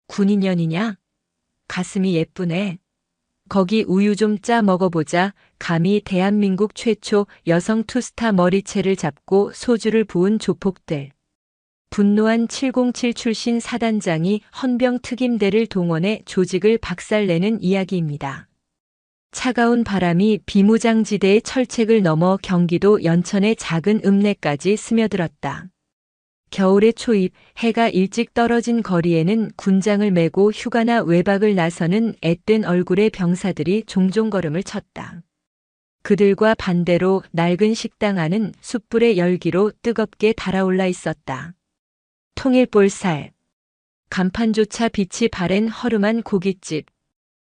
군인연이냐? 가슴이 예쁘네. 거기 우유 좀 짜 먹어보자. 감히 대한민국 최초 여성 투스타 머리채를 잡고 소주를 부은 조폭들. 분노한 707 출신 사단장이 헌병 특임대를 동원해 조직을 박살내는 이야기입니다. 차가운 바람이 비무장지대의 철책을 넘어 경기도 연천의 작은 읍내까지 스며들었다. 겨울의 초입, 해가 일찍 떨어진 거리에는 군장을 메고 휴가나 외박을 나서는 앳된 얼굴의 병사들이 종종 걸음을 쳤다. 그들과 반대로 낡은 식당 안은 숯불의 열기로 뜨겁게 달아올라 있었다. 통일볼살, 간판조차 빛이 바랜 허름한 고깃집.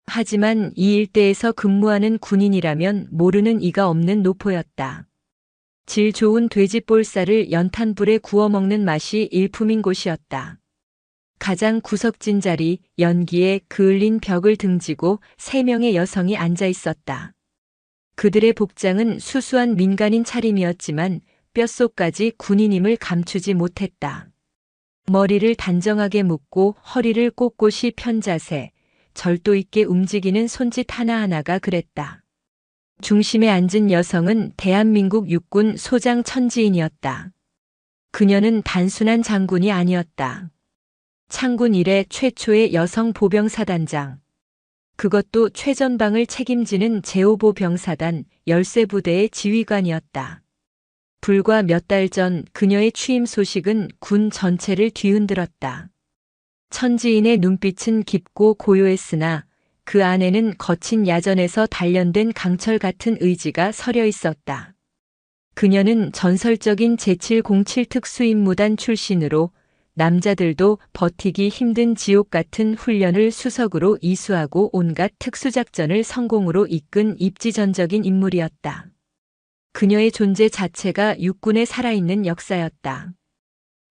하지만 이 일대에서 근무하는 군인이라면 모르는 이가 없는 노포였다. 질 좋은 돼지볼살을 연탄불에 구워 먹는 맛이 일품인 곳이었다. 가장 구석진 자리, 연기에 그을린 벽을 등지고 3명의 여성이 앉아 있었다. 그들의 복장은 수수한 민간인 차림이었지만 뼛속까지 군인임을 감추지 못했다. 머리를 단정하게 묶고 허리를 꼿꼿이 편 자세, 절도 있게 움직이는 손짓 하나하나가 그랬다. 중심에 앉은 여성은 대한민국 육군 소장 천지인이었다. 그녀는 단순한 장군이 아니었다. 창군 이래 최초의 여성 보병사단장. 그것도 최전방을 책임지는 제5보 병사단 13부대의 지휘관이었다. 불과 몇 달 전 그녀의 취임 소식은 군 전체를 뒤흔들었다. 천지인의 눈빛은 깊고 고요했으나 그 안에는 거친 야전에서 단련된 강철 같은 의지가 서려 있었다. 그녀는 전설적인 제707 특수임무단 출신으로 남자들도 버티기 힘든 지옥 같은 훈련을 수석으로 이수하고 온갖 특수작전을 성공으로 이끈 입지전적인 인물이었다. 그녀의 존재 자체가 육군에 살아있는 역사였다.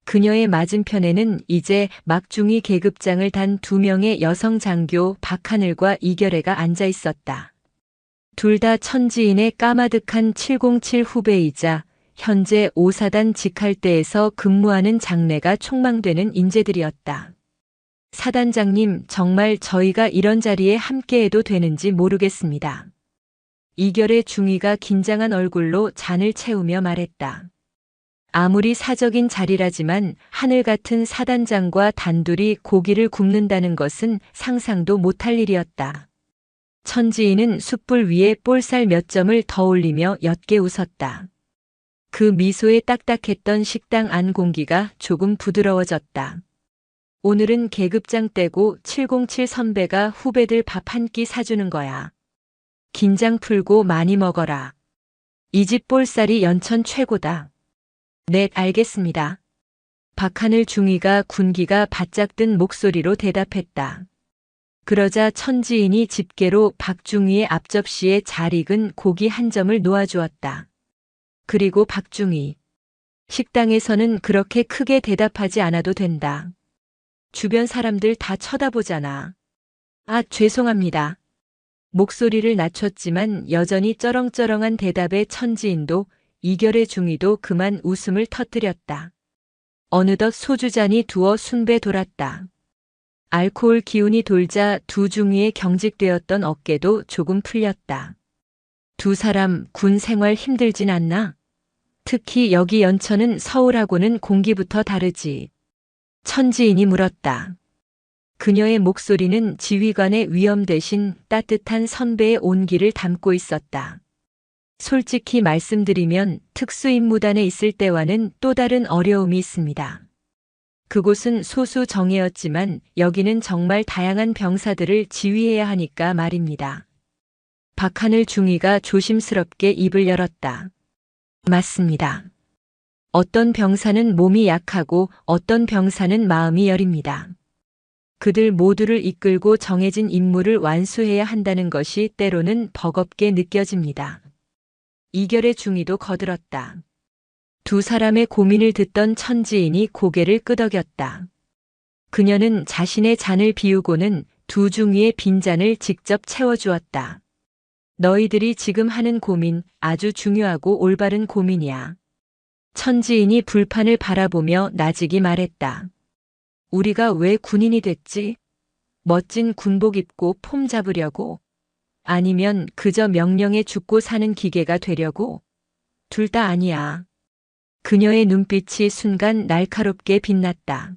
그녀의 맞은편에는 이제 막중위 계급장을 단 2명의 여성 장교 박하늘과 이결애가 앉아 있었다. 둘 다 천지인의 까마득한 707 후배이자 현재 5사단 직할대에서 근무하는 장래가 촉망되는 인재들이었다. 사단장님, 정말 저희가 이런 자리에 함께해도 되는지 모르겠습니다. 이결애 중위가 긴장한 얼굴로 잔을 채우며 말했다. 아무리 사적인 자리라지만 하늘 같은 사단장과 단둘이 고기를 굽는다는 것은 상상도 못할 일이었다. 천지인은 숯불 위에 볼살 몇 점을 더 올리며 옅게 웃었다. 그 미소에 딱딱했던 식당 안 공기가 조금 부드러워졌다. 오늘은 계급장 떼고 707 선배가 후배들 밥 한 끼 사주는 거야. 긴장 풀고 많이 먹어라. 이 집 볼살이 연천 최고다. 네, 알겠습니다. 박하늘 중위가 군기가 바짝 든 목소리로 대답했다. 그러자 천지인이 집게로 박중위의 앞접시에 잘 익은 고기 한 점을 놓아주었다. 그리고 박중위. 식당에서는 그렇게 크게 대답하지 않아도 된다. 주변 사람들 다 쳐다보잖아. 아, 죄송합니다. 목소리를 낮췄지만 여전히 쩌렁쩌렁한 대답에 천지인도 이결의 중위도 그만 웃음을 터뜨렸다. 어느덧 소주잔이 두어 순배 돌았다. 알코올 기운이 돌자 두 중위의 경직되었던 어깨도 조금 풀렸다. 두 사람 군 생활 힘들진 않나? 특히 여기 연천은 서울하고는 공기부터 다르지. 천지인이 물었다. 그녀의 목소리는 지휘관의 위엄 대신 따뜻한 선배의 온기를 담고 있었다. 솔직히 말씀드리면 특수임무단에 있을 때와는 또 다른 어려움이 있습니다. 그곳은 소수 정예였지만 여기는 정말 다양한 병사들을 지휘해야 하니까 말입니다. 박하늘 중위가 조심스럽게 입을 열었다. 맞습니다. 어떤 병사는 몸이 약하고 어떤 병사는 마음이 여립니다. 그들 모두를 이끌고 정해진 임무를 완수해야 한다는 것이 때로는 버겁게 느껴집니다. 이결의 중위도 거들었다. 두 사람의 고민을 듣던 천지인이 고개를 끄덕였다. 그녀는 자신의 잔을 비우고는 두 중위의 빈잔을 직접 채워주었다. 너희들이 지금 하는 고민 아주 중요하고 올바른 고민이야. 천지인이 불판을 바라보며 나직이 말했다. 우리가 왜 군인이 됐지? 멋진 군복 입고 폼 잡으려고? 아니면 그저 명령에 죽고 사는 기계가 되려고? 둘 다 아니야. 그녀의 눈빛이 순간 날카롭게 빛났다.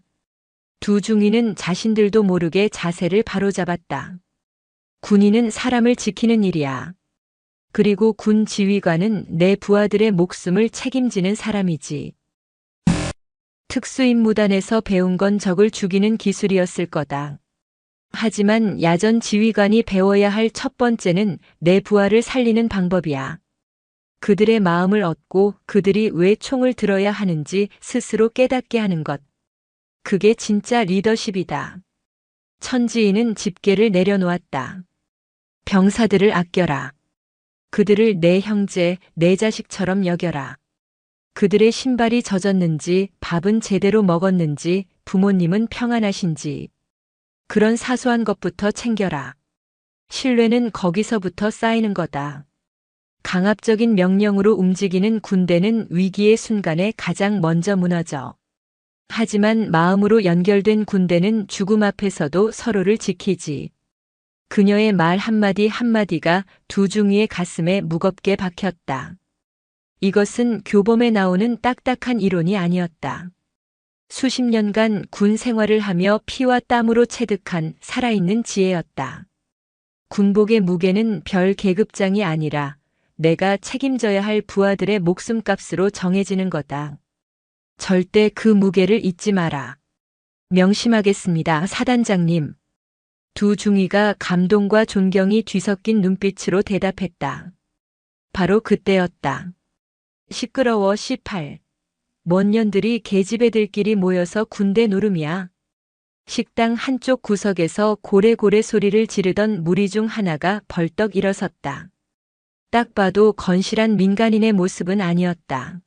두 중위는 자신들도 모르게 자세를 바로잡았다. 군인은 사람을 지키는 일이야. 그리고 군 지휘관은 내 부하들의 목숨을 책임지는 사람이지. 특수임무단에서 배운 건 적을 죽이는 기술이었을 거다. 하지만 야전 지휘관이 배워야 할 첫 번째는 내 부하를 살리는 방법이야. 그들의 마음을 얻고 그들이 왜 총을 들어야 하는지 스스로 깨닫게 하는 것. 그게 진짜 리더십이다. 천지인은 집게를 내려놓았다. 병사들을 아껴라. 그들을 내 형제, 내 자식처럼 여겨라. 그들의 신발이 젖었는지, 밥은 제대로 먹었는지, 부모님은 평안하신지. 그런 사소한 것부터 챙겨라. 신뢰는 거기서부터 쌓이는 거다. 강압적인 명령으로 움직이는 군대는 위기의 순간에 가장 먼저 무너져. 하지만 마음으로 연결된 군대는 죽음 앞에서도 서로를 지키지. 그녀의 말 한마디 한마디가 두 중위의 가슴에 무겁게 박혔다. 이것은 교범에 나오는 딱딱한 이론이 아니었다. 수십 년간 군 생활을 하며 피와 땀으로 체득한 살아있는 지혜였다. 군복의 무게는 별 계급장이 아니라 내가 책임져야 할 부하들의 목숨값으로 정해지는 거다. 절대 그 무게를 잊지 마라. 명심하겠습니다, 사단장님. 두 중위가 감동과 존경이 뒤섞인 눈빛으로 대답했다. 바로 그때였다. 시끄러워 18. 먼 년들이 계집애들끼리 모여서 군대 노름이야. 식당 한쪽 구석에서 고래고래 소리를 지르던 무리 중 하나가 벌떡 일어섰다. 딱 봐도 건실한 민간인의 모습은 아니었다.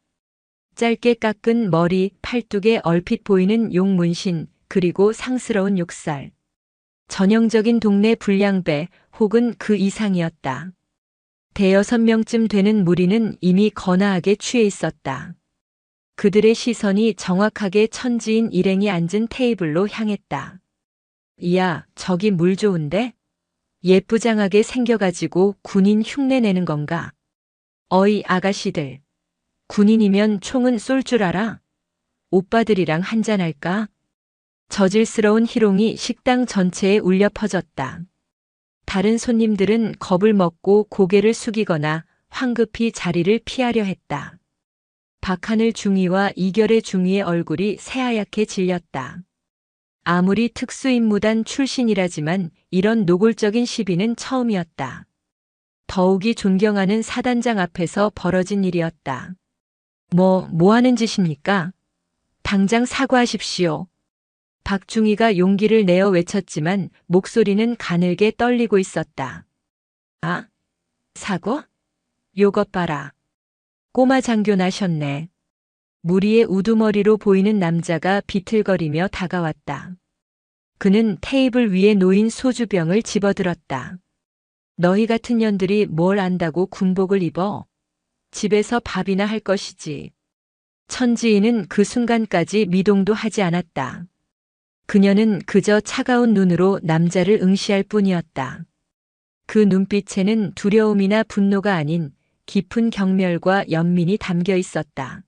짧게 깎은 머리, 팔뚝에 얼핏 보이는 용문신, 그리고 상스러운 욕살. 전형적인 동네 불량배 혹은 그 이상이었다. 대여섯 명쯤 되는 무리는 이미 거나하게 취해 있었다. 그들의 시선이 정확하게 천지인 일행이 앉은 테이블로 향했다. 이야, 저기 물 좋은데? 예쁘장하게 생겨가지고 군인 흉내 내는 건가? 어이 아가씨들. 군인이면 총은 쏠 줄 알아? 오빠들이랑 한잔할까? 저질스러운 희롱이 식당 전체에 울려 퍼졌다. 다른 손님들은 겁을 먹고 고개를 숙이거나 황급히 자리를 피하려 했다. 박하늘 중위와 이결의 중위의 얼굴이 새하얗게 질렸다. 아무리 특수임무단 출신이라지만 이런 노골적인 시비는 처음이었다. 더욱이 존경하는 사단장 앞에서 벌어진 일이었다. 뭐 하는 짓입니까? 당장 사과하십시오. 박중희가 용기를 내어 외쳤지만 목소리는 가늘게 떨리고 있었다. 아, 사과? 요것 봐라. 꼬마 장교 나셨네. 무리의 우두머리로 보이는 남자가 비틀거리며 다가왔다. 그는 테이블 위에 놓인 소주병을 집어들었다. 너희 같은 년들이 뭘 안다고 군복을 입어? 집에서 밥이나 할 것이지. 천지인은 그 순간까지 미동도 하지 않았다. 그녀는 그저 차가운 눈으로 남자를 응시할 뿐이었다. 그 눈빛에는 두려움이나 분노가 아닌 깊은 경멸과 연민이 담겨 있었다.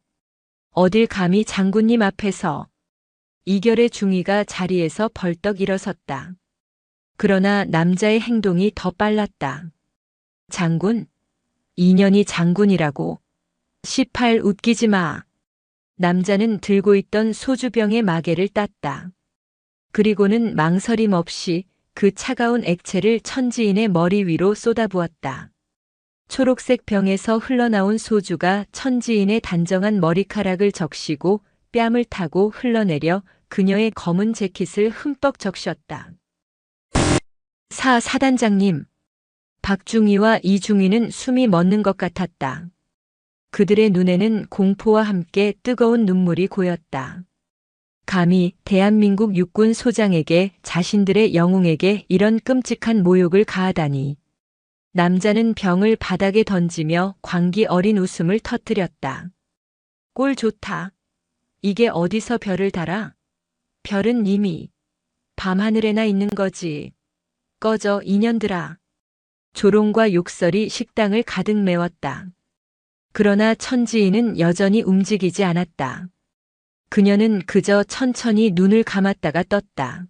어딜 감히 장군님 앞에서. 이결의 중위가 자리에서 벌떡 일어섰다. 그러나 남자의 행동이 더 빨랐다. 장군? 2년이 장군이라고. 18 웃기지 마. 남자는 들고 있던 소주병의 마개를 땄다. 그리고는 망설임 없이 그 차가운 액체를 천지인의 머리 위로 쏟아부었다. 초록색 병에서 흘러나온 소주가 천지인의 단정한 머리카락을 적시고 뺨을 타고 흘러내려 그녀의 검은 재킷을 흠뻑 적셨다. 사단장님. 박중희와 이중희는 숨이 멎는 것 같았다. 그들의 눈에는 공포와 함께 뜨거운 눈물이 고였다. 감히 대한민국 육군 소장에게 자신들의 영웅에게 이런 끔찍한 모욕을 가하다니. 남자는 병을 바닥에 던지며 광기 어린 웃음을 터뜨렸다. 꼴 좋다. 이게 어디서 별을 달아? 별은 이미 밤하늘에나 있는 거지. 꺼져 인연들아. 조롱과 욕설이 식당을 가득 메웠다. 그러나 천지인은 여전히 움직이지 않았다. 그녀는 그저 천천히 눈을 감았다가 떴다.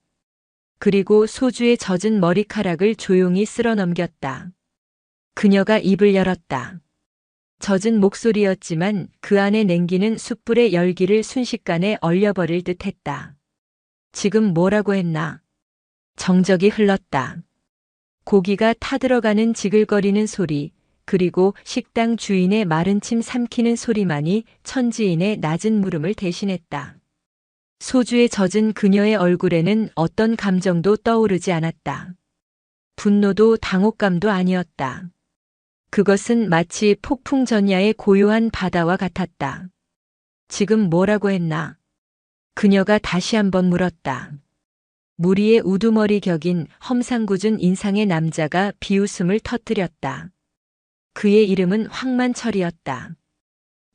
그리고 소주에 젖은 머리카락을 조용히 쓸어 넘겼다. 그녀가 입을 열었다. 젖은 목소리였지만 그 안에 냉기는 숯불의 열기를 순식간에 얼려버릴 듯 했다. 지금 뭐라고 했나? 정적이 흘렀다. 고기가 타들어가는 지글거리는 소리, 그리고 식당 주인의 마른 침 삼키는 소리만이 천지인의 낮은 물음을 대신했다. 소주에 젖은 그녀의 얼굴에는 어떤 감정도 떠오르지 않았다. 분노도 당혹감도 아니었다. 그것은 마치 폭풍 전야의 고요한 바다와 같았다. 지금 뭐라고 했나? 그녀가 다시 한번 물었다. 무리의 우두머리 격인 험상궂은 인상의 남자가 비웃음을 터뜨렸다. 그의 이름은 황만철이었다.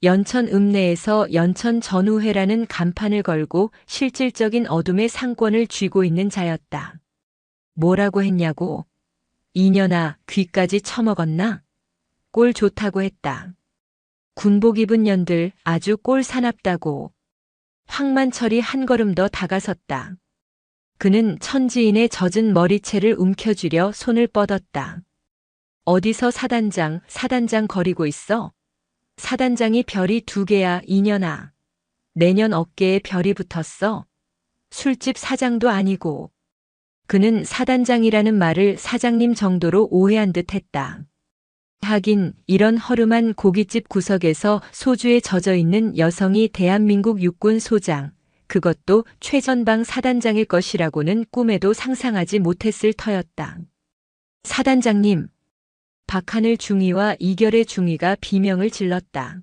연천 읍내에서 연천 전우회라는 간판을 걸고 실질적인 어둠의 상권을 쥐고 있는 자였다. 뭐라고 했냐고? 이년아, 귀까지 처먹었나? 꼴 좋다고 했다. 군복 입은 년들 아주 꼴 사납다고. 황만철이 한 걸음 더 다가섰다. 그는 천지인의 젖은 머리채를 움켜쥐려 손을 뻗었다. 어디서 사단장 거리고 있어? 사단장이 별이 2개야, 이년아. 내년 어깨에 별이 붙었어. 술집 사장도 아니고. 그는 사단장이라는 말을 사장님 정도로 오해한 듯 했다. 하긴 이런 허름한 고깃집 구석에서 소주에 젖어 있는 여성이 대한민국 육군 소장, 그것도 최전방 사단장일 것이라고는 꿈에도 상상하지 못했을 터였다. 사단장님. 박하늘 중위와 이결의 중위가 비명을 질렀다.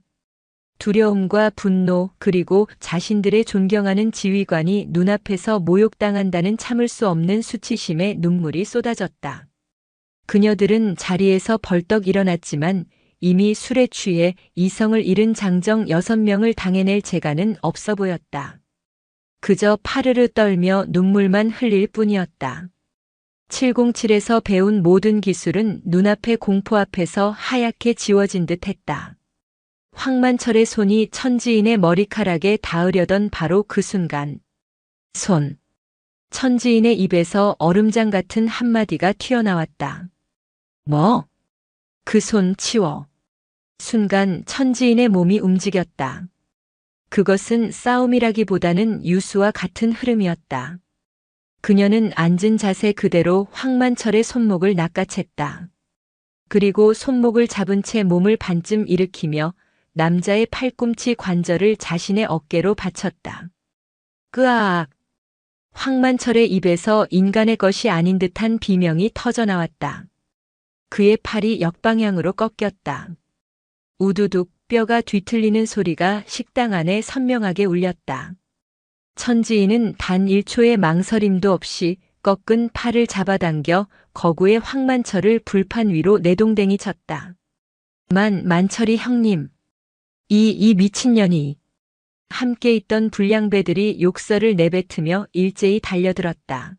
두려움과 분노 그리고 자신들의 존경하는 지휘관이 눈앞에서 모욕당한다는 참을 수 없는 수치심에 눈물이 쏟아졌다. 그녀들은 자리에서 벌떡 일어났지만 이미 술에 취해 이성을 잃은 장정 6명을 당해낼 재간은 없어 보였다. 그저 파르르 떨며 눈물만 흘릴 뿐이었다. 707에서 배운 모든 기술은 눈앞의 공포 앞에서 하얗게 지워진 듯 했다. 황만철의 손이 천지인의 머리카락에 닿으려던 바로 그 순간. 손. 천지인의 입에서 얼음장 같은 한마디가 튀어나왔다. 뭐? 그 손 치워. 순간 천지인의 몸이 움직였다. 그것은 싸움이라기보다는 유수와 같은 흐름이었다. 그녀는 앉은 자세 그대로 황만철의 손목을 낚아챘다. 그리고 손목을 잡은 채 몸을 반쯤 일으키며 남자의 팔꿈치 관절을 자신의 어깨로 받쳤다. 끄악! 황만철의 입에서 인간의 것이 아닌 듯한 비명이 터져나왔다. 그의 팔이 역방향으로 꺾였다. 우두둑 뼈가 뒤틀리는 소리가 식당 안에 선명하게 울렸다. 천지인은 단 1초의 망설임도 없이 꺾은 팔을 잡아당겨 거구의 황만철을 불판 위로 내동댕이 쳤다. 만철이 형님. 이 미친년이. 함께 있던 불량배들이 욕설을 내뱉으며 일제히 달려들었다.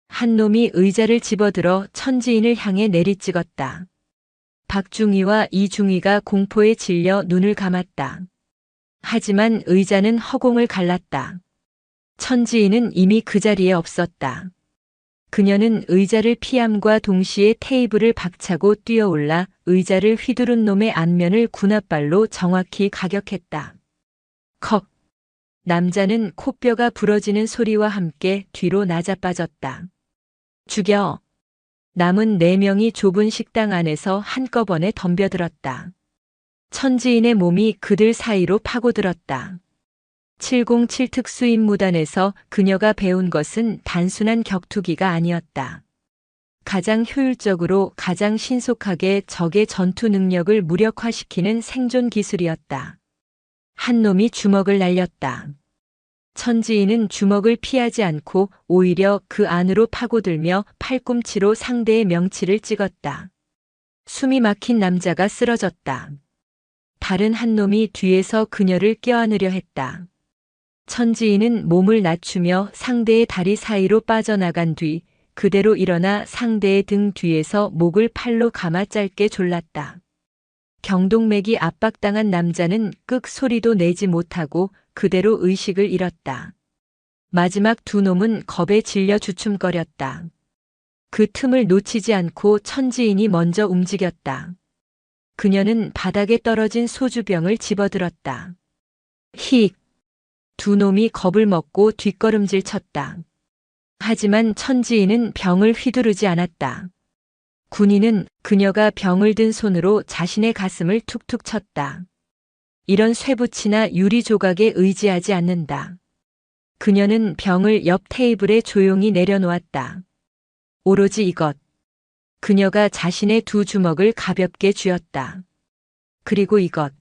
한 놈이 의자를 집어들어 천지인을 향해 내리찍었다. 박중희와 이중희가 공포에 질려 눈을 감았다. 하지만 의자는 허공을 갈랐다. 천지인은 이미 그 자리에 없었다. 그녀는 의자를 피함과 동시에 테이블을 박차고 뛰어올라 의자를 휘두른 놈의 안면을 군홧발로 정확히 가격했다. 컥! 남자는 코뼈가 부러지는 소리와 함께 뒤로 나자빠졌다. 죽여! 남은 4명이 좁은 식당 안에서 한꺼번에 덤벼들었다. 천지인의 몸이 그들 사이로 파고들었다. 707 특수임무단에서 그녀가 배운 것은 단순한 격투기가 아니었다. 가장 효율적으로 가장 신속하게 적의 전투 능력을 무력화시키는 생존 기술이었다. 한 놈이 주먹을 날렸다. 천지인은 주먹을 피하지 않고 오히려 그 안으로 파고들며 팔꿈치로 상대의 명치를 찍었다. 숨이 막힌 남자가 쓰러졌다. 다른 한 놈이 뒤에서 그녀를 껴안으려 했다. 천지인은 몸을 낮추며 상대의 다리 사이로 빠져나간 뒤 그대로 일어나 상대의 등 뒤에서 목을 팔로 감아 짧게 졸랐다. 경동맥이 압박당한 남자는 끄k 소리도 내지 못하고 그대로 의식을 잃었다. 마지막 두 놈은 겁에 질려 주춤거렸다. 그 틈을 놓치지 않고 천지인이 먼저 움직였다. 그녀는 바닥에 떨어진 소주병을 집어들었다. 힉! 두 놈이 겁을 먹고 뒷걸음질 쳤다. 하지만 천지인은 병을 휘두르지 않았다. 군인은 그녀가 병을 든 손으로 자신의 가슴을 툭툭 쳤다. 이런 쇠붙이나 유리 조각에 의지하지 않는다. 그녀는 병을 옆 테이블에 조용히 내려놓았다. 오로지 이것. 그녀가 자신의 두 주먹을 가볍게 쥐었다. 그리고 이것.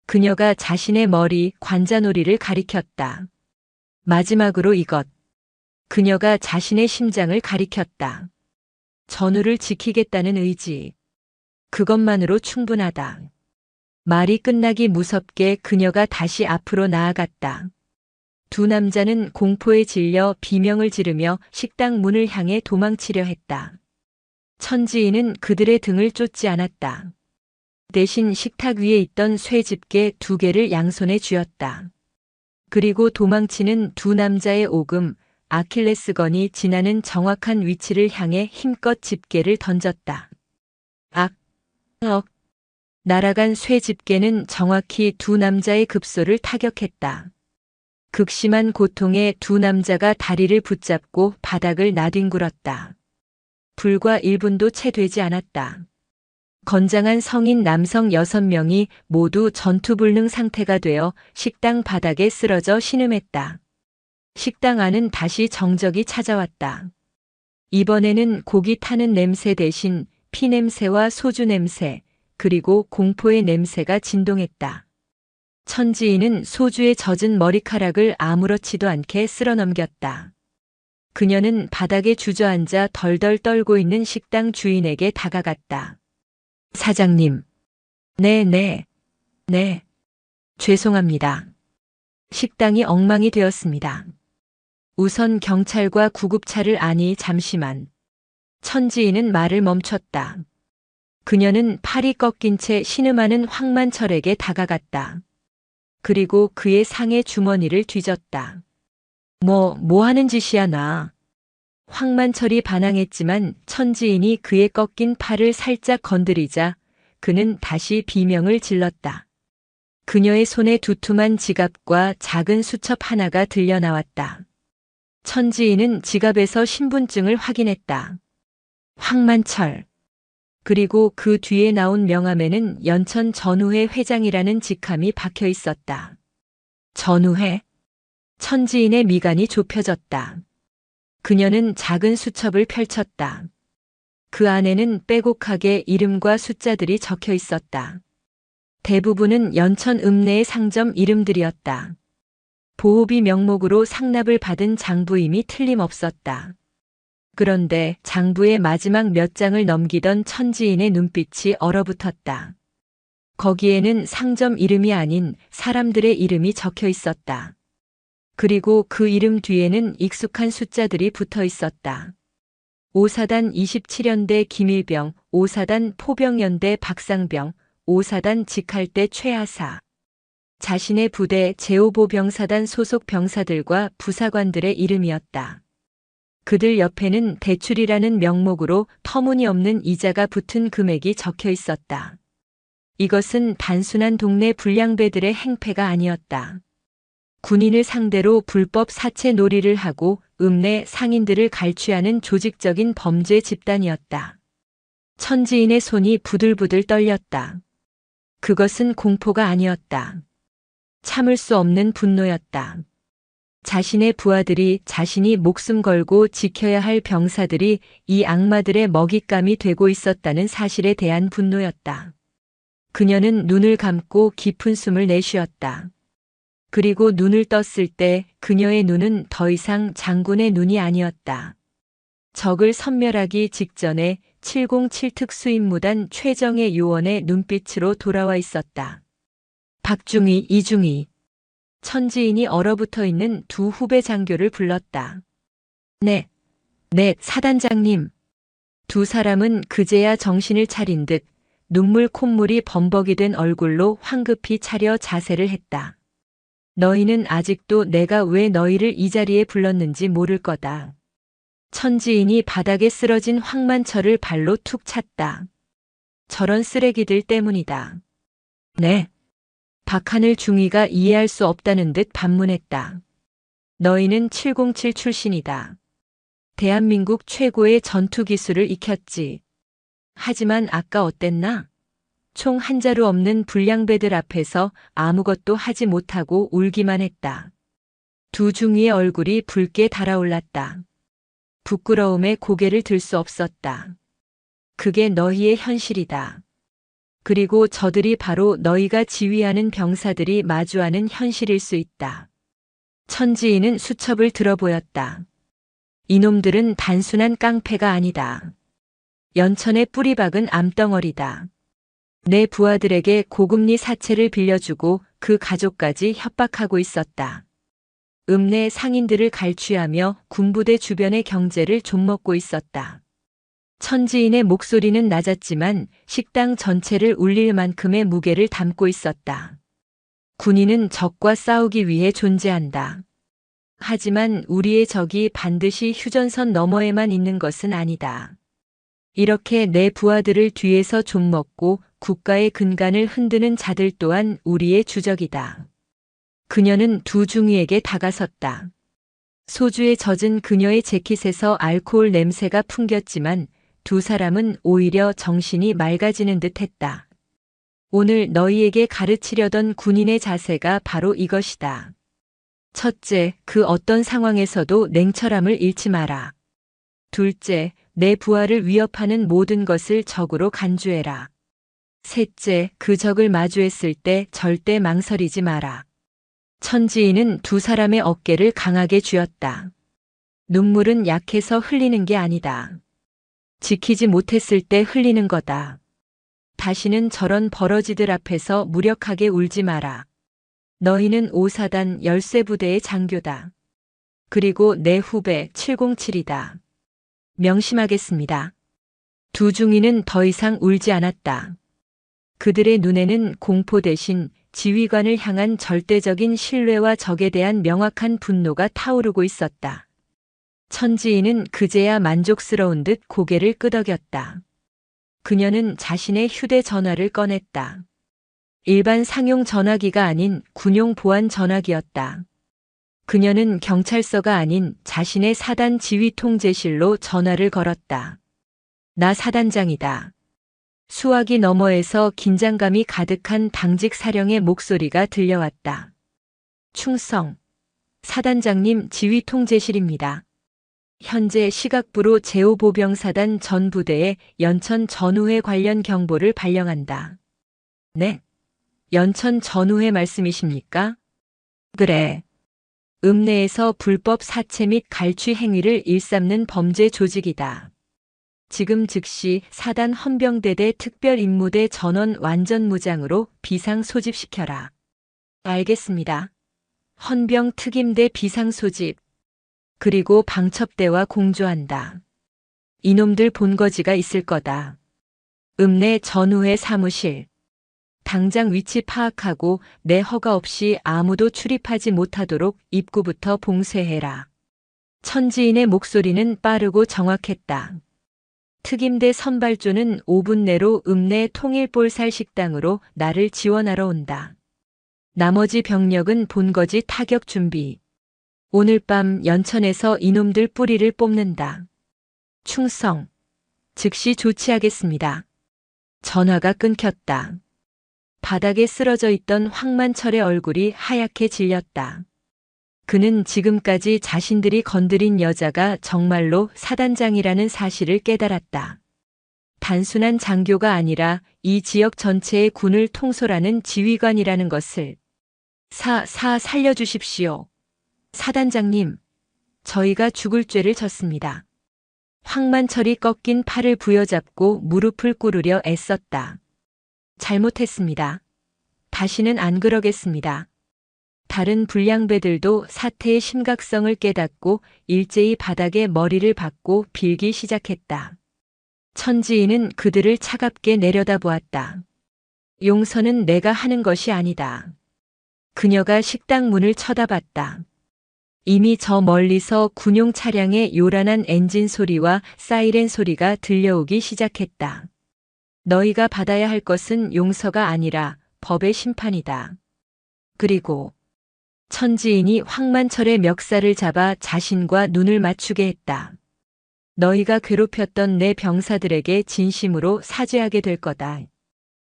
그녀가 자신의 머리, 관자놀이를 가리켰다. 마지막으로 이것. 그녀가 자신의 심장을 가리켰다. 전우를 지키겠다는 의지. 그것만으로 충분하다. 말이 끝나기 무섭게 그녀가 다시 앞으로 나아갔다. 두 남자는 공포에 질려 비명을 지르며 식당 문을 향해 도망치려 했다. 천지인은 그들의 등을 쫓지 않았다. 대신 식탁 위에 있던 쇠 집게 2개를 양손에 쥐었다. 그리고 도망치는 두 남자의 오금, 아킬레스건이 지나는 정확한 위치를 향해 힘껏 집게를 던졌다. 악! 억! 날아간 쇠 집게는 정확히 두 남자의 급소를 타격했다. 극심한 고통에 두 남자가 다리를 붙잡고 바닥을 나뒹굴었다. 불과 1분도 채 되지 않았다. 건장한 성인 남성 6명이 모두 전투불능 상태가 되어 식당 바닥에 쓰러져 신음했다. 식당 안은 다시 정적이 찾아왔다. 이번에는 고기 타는 냄새 대신 피 냄새와 소주 냄새, 그리고 공포의 냄새가 진동했다. 천지인은 소주에 젖은 머리카락을 아무렇지도 않게 쓸어넘겼다. 그녀는 바닥에 주저앉아 덜덜 떨고 있는 식당 주인에게 다가갔다. 사장님. 네. 죄송합니다. 식당이 엉망이 되었습니다. 우선 경찰과 구급차를 아니 잠시만. 천지인은 말을 멈췄다. 그녀는 팔이 꺾인 채 신음하는 황만철에게 다가갔다. 그리고 그의 상의 주머니를 뒤졌다. 뭐 하는 짓이야 나. 황만철이 반항했지만 천지인이 그의 꺾인 팔을 살짝 건드리자 그는 다시 비명을 질렀다. 그녀의 손에 두툼한 지갑과 작은 수첩 하나가 들려 나왔다. 천지인은 지갑에서 신분증을 확인했다. 황만철. 그리고 그 뒤에 나온 명함에는 연천 전우회 회장이라는 직함이 박혀 있었다. 전우회? 천지인의 미간이 좁혀졌다. 그녀는 작은 수첩을 펼쳤다. 그 안에는 빼곡하게 이름과 숫자들이 적혀 있었다. 대부분은 연천 읍내의 상점 이름들이었다. 보호비 명목으로 상납을 받은 장부임이 틀림없었다. 그런데 장부의 마지막 몇 장을 넘기던 천지인의 눈빛이 얼어붙었다. 거기에는 상점 이름이 아닌 사람들의 이름이 적혀 있었다. 그리고 그 이름 뒤에는 익숙한 숫자들이 붙어 있었다. 5사단 27연대 김일병, 5사단 포병연대 박상병, 5사단 직할대 최하사. 자신의 부대 제5보병사단 소속 병사들과 부사관들의 이름이었다. 그들 옆에는 대출이라는 명목으로 터무니없는 이자가 붙은 금액이 적혀 있었다. 이것은 단순한 동네 불량배들의 행패가 아니었다. 군인을 상대로 불법 사채 놀이를 하고 읍내 상인들을 갈취하는 조직적인 범죄 집단이었다. 천지인의 손이 부들부들 떨렸다. 그것은 공포가 아니었다. 참을 수 없는 분노였다. 자신의 부하들이, 자신이 목숨 걸고 지켜야 할 병사들이 이 악마들의 먹잇감이 되고 있었다는 사실에 대한 분노였다. 그녀는 눈을 감고 깊은 숨을 내쉬었다. 그리고 눈을 떴을 때 그녀의 눈은 더 이상 장군의 눈이 아니었다. 적을 섬멸하기 직전에 707 특수임무단 최정예 요원의 눈빛으로 돌아와 있었다. 박중희, 이중희. 천지인이 얼어붙어 있는 두 후배 장교를 불렀다. 네, 네, 사단장님. 두 사람은 그제야 정신을 차린 듯 눈물 콧물이 범벅이 된 얼굴로 황급히 차려 자세를 했다. 너희는 아직도 내가 왜 너희를 이 자리에 불렀는지 모를 거다. 천지인이 바닥에 쓰러진 황만철을 발로 툭 찼다. 저런 쓰레기들 때문이다. 네. 박하늘 중위가 이해할 수 없다는 듯 반문했다. 너희는 707 출신이다. 대한민국 최고의 전투 기술을 익혔지. 하지만 아까 어땠나? 총 한 자루 없는 불량배들 앞에서 아무것도 하지 못하고 울기만 했다. 두 중위의 얼굴이 붉게 달아올랐다. 부끄러움에 고개를 들 수 없었다. 그게 너희의 현실이다. 그리고 저들이 바로 너희가 지휘하는 병사들이 마주하는 현실일 수 있다. 천지인은 수첩을 들어 보였다. 이놈들은 단순한 깡패가 아니다. 연천의 뿌리박은 암덩어리다. 내 부하들에게 고금리 사채를 빌려주고 그 가족까지 협박하고 있었다. 읍내 상인들을 갈취하며 군부대 주변의 경제를 좀먹고 있었다. 천지인의 목소리는 낮았지만 식당 전체를 울릴 만큼의 무게를 담고 있었다. 군인은 적과 싸우기 위해 존재한다. 하지만 우리의 적이 반드시 휴전선 너머에만 있는 것은 아니다. 이렇게 내 부하들을 뒤에서 좀먹고 국가의 근간을 흔드는 자들 또한 우리의 주적이다. 그녀는 두 중위에게 다가섰다. 소주에 젖은 그녀의 재킷에서 알코올 냄새가 풍겼지만 두 사람은 오히려 정신이 맑아지는 듯 했다. 오늘 너희에게 가르치려던 군인의 자세가 바로 이것이다. 첫째, 그 어떤 상황에서도 냉철함을 잃지 마라. 둘째, 내 부하를 위협하는 모든 것을 적으로 간주해라. 셋째, 그 적을 마주했을 때 절대 망설이지 마라. 천지인은 두 사람의 어깨를 강하게 쥐었다. 눈물은 약해서 흘리는 게 아니다. 지키지 못했을 때 흘리는 거다. 다시는 저런 버러지들 앞에서 무력하게 울지 마라. 너희는 5사단 열쇠부대의 장교다. 그리고 내 후배 707이다. 명심하겠습니다. 두 중위는 더 이상 울지 않았다. 그들의 눈에는 공포 대신 지휘관을 향한 절대적인 신뢰와 적에 대한 명확한 분노가 타오르고 있었다. 천지인은 그제야 만족스러운 듯 고개를 끄덕였다. 그녀는 자신의 휴대전화를 꺼냈다. 일반 상용 전화기가 아닌 군용 보안 전화기였다. 그녀는 경찰서가 아닌 자신의 사단 지휘 통제실로 전화를 걸었다. 나 사단장이다. 수화기 너머에서 긴장감이 가득한 당직 사령의 목소리가 들려왔다. 충성. 사단장님 지휘 통제실입니다. 현재 시각부로 제5보병사단 전 부대에 연천 전우회 관련 경보를 발령한다. 네. 연천 전우회 말씀이십니까? 그래. 읍내에서 불법 사채 및 갈취 행위를 일삼는 범죄 조직이다. 지금 즉시 사단 헌병대대 특별임무대 전원 완전 무장으로 비상 소집시켜라. 알겠습니다. 헌병 특임대 비상 소집. 그리고 방첩대와 공조한다. 이놈들 본거지가 있을 거다. 읍내 전우회 사무실. 당장 위치 파악하고 내 허가 없이 아무도 출입하지 못하도록 입구부터 봉쇄해라. 천지인의 목소리는 빠르고 정확했다. 특임대 선발조는 5분 내로 읍내 통일볼살 식당으로 나를 지원하러 온다. 나머지 병력은 본거지 타격 준비. 오늘 밤 연천에서 이놈들 뿌리를 뽑는다. 충성. 즉시 조치하겠습니다. 전화가 끊겼다. 바닥에 쓰러져 있던 황만철의 얼굴이 하얗게 질렸다. 그는 지금까지 자신들이 건드린 여자가 정말로 사단장이라는 사실을 깨달았다. 단순한 장교가 아니라 이 지역 전체의 군을 통솔하는 지휘관이라는 것을. 살려주십시오. 사단장님, 저희가 죽을 죄를 졌습니다. 황만철이 꺾인 팔을 부여잡고 무릎을 꿇으려 애썼다. 잘못했습니다. 다시는 안 그러겠습니다. 다른 불량배들도 사태의 심각성을 깨닫고 일제히 바닥에 머리를 박고 빌기 시작했다. 천지인은 그들을 차갑게 내려다보았다. 용서는 내가 하는 것이 아니다. 그녀가 식당 문을 쳐다봤다. 이미 저 멀리서 군용 차량의 요란한 엔진 소리와 사이렌 소리가 들려오기 시작했다. 너희가 받아야 할 것은 용서가 아니라 법의 심판이다. 그리고 천지인이 황만철의 멱살을 잡아 자신과 눈을 맞추게 했다. 너희가 괴롭혔던 내 병사들에게 진심으로 사죄하게 될 거다.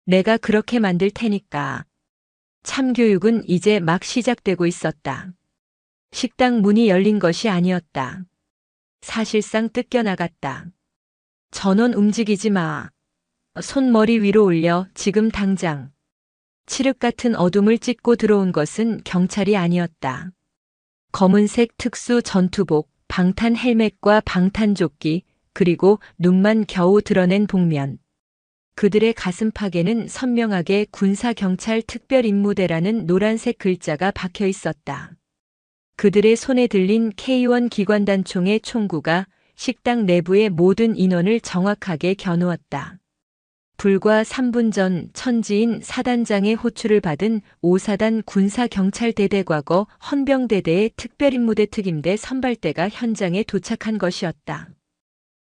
내가 그렇게 만들 테니까. 참교육은 이제 막 시작되고 있었다. 식당 문이 열린 것이 아니었다. 사실상 뜯겨나갔다. 전원 움직이지 마. 손머리 위로 올려 지금 당장. 칠흑 같은 어둠을 찢고 들어온 것은 경찰이 아니었다. 검은색 특수 전투복, 방탄 헬멧과 방탄조끼, 그리고 눈만 겨우 드러낸 복면. 그들의 가슴팍에는 선명하게 군사경찰 특별임무대라는 노란색 글자가 박혀 있었다. 그들의 손에 들린 K1 기관단총의 총구가 식당 내부의 모든 인원을 정확하게 겨누었다. 불과 3분 전 천지인 사단장의 호출을 받은 5사단 군사경찰대대 과거 헌병대대의 특별임무대 특임대 선발대가 현장에 도착한 것이었다.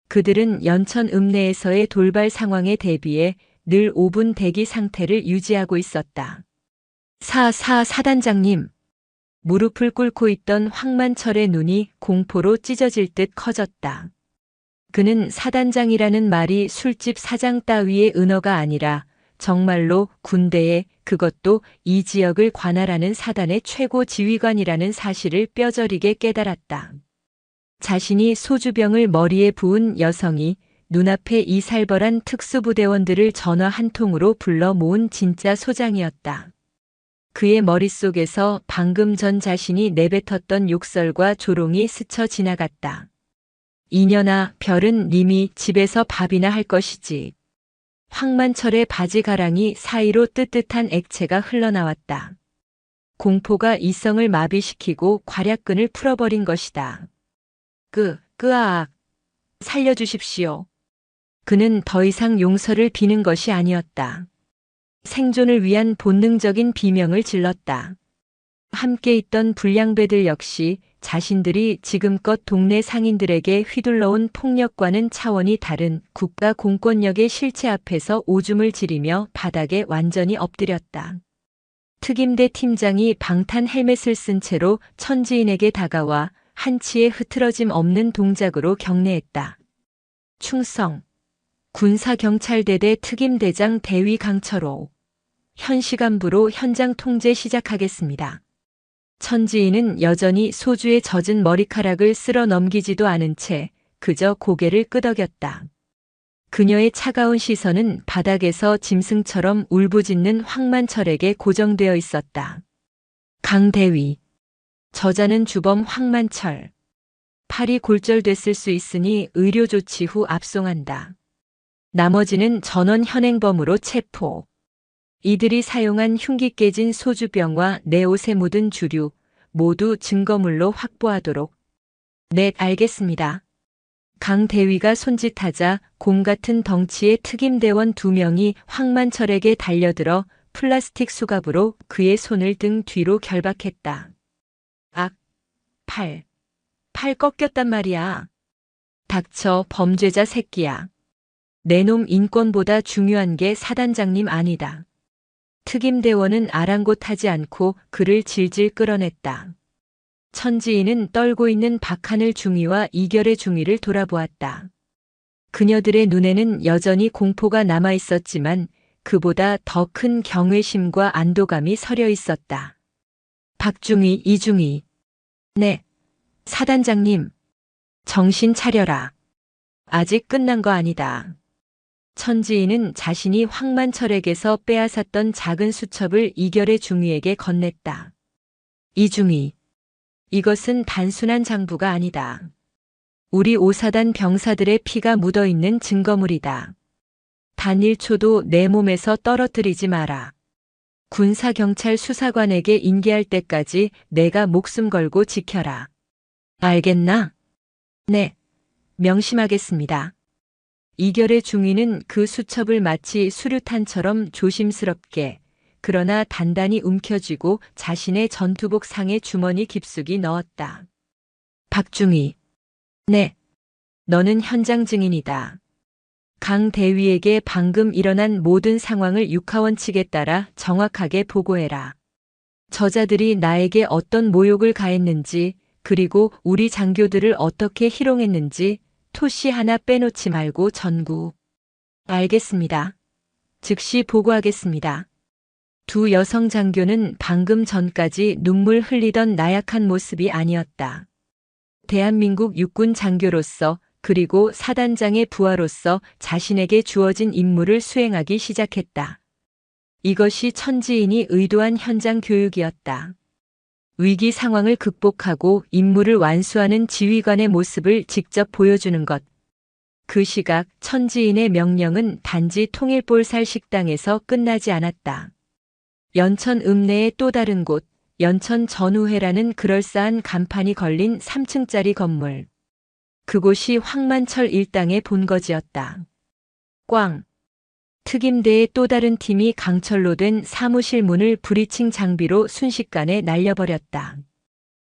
그들은 연천 읍내에서의 돌발 상황에 대비해 늘 5분 대기 상태를 유지하고 있었다. 사단장님. 무릎을 꿇고 있던 황만철의 눈이 공포로 찢어질 듯 커졌다. 그는 사단장이라는 말이 술집 사장 따위의 은어가 아니라 정말로 군대의, 그것도 이 지역을 관할하는 사단의 최고 지휘관이라는 사실을 뼈저리게 깨달았다. 자신이 소주병을 머리에 부은 여성이 눈앞에 이 살벌한 특수부대원들을 전화 한 통으로 불러 모은 진짜 소장이었다. 그의 머릿속에서 방금 전 자신이 내뱉었던 욕설과 조롱이 스쳐 지나갔다. 이년아, 별은 님이 집에서 밥이나 할 것이지. 황만철의 바지 가랑이 사이로 뜨뜻한 액체가 흘러나왔다. 공포가 이성을 마비시키고 괄약근을 풀어버린 것이다. 끄악. 살려주십시오. 그는 더 이상 용서를 비는 것이 아니었다. 생존을 위한 본능적인 비명을 질렀다. 함께 있던 불량배들 역시 자신들이 지금껏 동네 상인들에게 휘둘러온 폭력과는 차원이 다른 국가 공권력의 실체 앞에서 오줌을 지리며 바닥에 완전히 엎드렸다. 특임대 팀장이 방탄 헬멧을 쓴 채로 천지인에게 다가와 한치의 흐트러짐 없는 동작으로 경례했다. 충성. 군사경찰대대 특임대장 대위 강철호. 현 시간부로 현장 통제 시작하겠습니다. 천지인은 여전히 소주에 젖은 머리카락을 쓸어 넘기지도 않은 채 그저 고개를 끄덕였다. 그녀의 차가운 시선은 바닥에서 짐승처럼 울부짖는 황만철에게 고정되어 있었다. 강대위. 저자는 주범 황만철. 팔이 골절됐을 수 있으니 의료 조치 후 압송한다. 나머지는 전원 현행범으로 체포. 이들이 사용한 흉기 깨진 소주병과 내 옷에 묻은 주류 모두 증거물로 확보하도록. 네, 알겠습니다. 강 대위가 손짓하자 곰 같은 덩치의 특임대원 2명이 황만철에게 달려들어 플라스틱 수갑으로 그의 손을 등 뒤로 결박했다. 팔 꺾였단 말이야. 닥쳐, 범죄자 새끼야. 내 놈 인권보다 중요한 게 사단장님 아니다. 특임대원은 아랑곳하지 않고 그를 질질 끌어냈다. 천지인은 떨고 있는 박하늘 중위와 이결의 중위를 돌아보았다. 그녀들의 눈에는 여전히 공포가 남아 있었지만 그보다 더 큰 경외심과 안도감이 서려 있었다. 박중위, 이중위. 네. 사단장님. 정신 차려라. 아직 끝난 거 아니다. 천지인은 자신이 황만철에게서 빼앗았던 작은 수첩을 이결의 중위에게 건넸다. 이중위. 이것은 단순한 장부가 아니다. 우리 5사단 병사들의 피가 묻어있는 증거물이다. 단 1초도 내 몸에서 떨어뜨리지 마라. 군사경찰 수사관에게 인계할 때까지 내가 목숨 걸고 지켜라. 알겠나? 네, 명심하겠습니다. 이결의 중위는 그 수첩을 마치 수류탄처럼 조심스럽게 그러나 단단히 움켜쥐고 자신의 전투복 상의 주머니 깊숙이 넣었다. 박중위. 네. 너는 현장 증인이다. 강 대위에게 방금 일어난 모든 상황을 육하원 측에 따라 정확하게 보고해라. 저자들이 나에게 어떤 모욕을 가했는지, 그리고 우리 장교들을 어떻게 희롱했는지 토시 하나 빼놓지 말고 전구. 알겠습니다. 즉시 보고하겠습니다. 두 여성 장교는 방금 전까지 눈물 흘리던 나약한 모습이 아니었다. 대한민국 육군 장교로서 그리고 사단장의 부하로서 자신에게 주어진 임무를 수행하기 시작했다. 이것이 천지인이 의도한 현장 교육이었다. 위기 상황을 극복하고 임무를 완수하는 지휘관의 모습을 직접 보여주는 것. 그 시각 천지인의 명령은 단지 통일볼살 식당에서 끝나지 않았다. 연천 읍내의 또 다른 곳, 연천 전우회라는 그럴싸한 간판이 걸린 3층짜리 건물. 그곳이 황만철 일당의 본거지였다. 꽝. 특임대의 또 다른 팀이 강철로 된 사무실 문을 브리칭 장비로 순식간에 날려버렸다.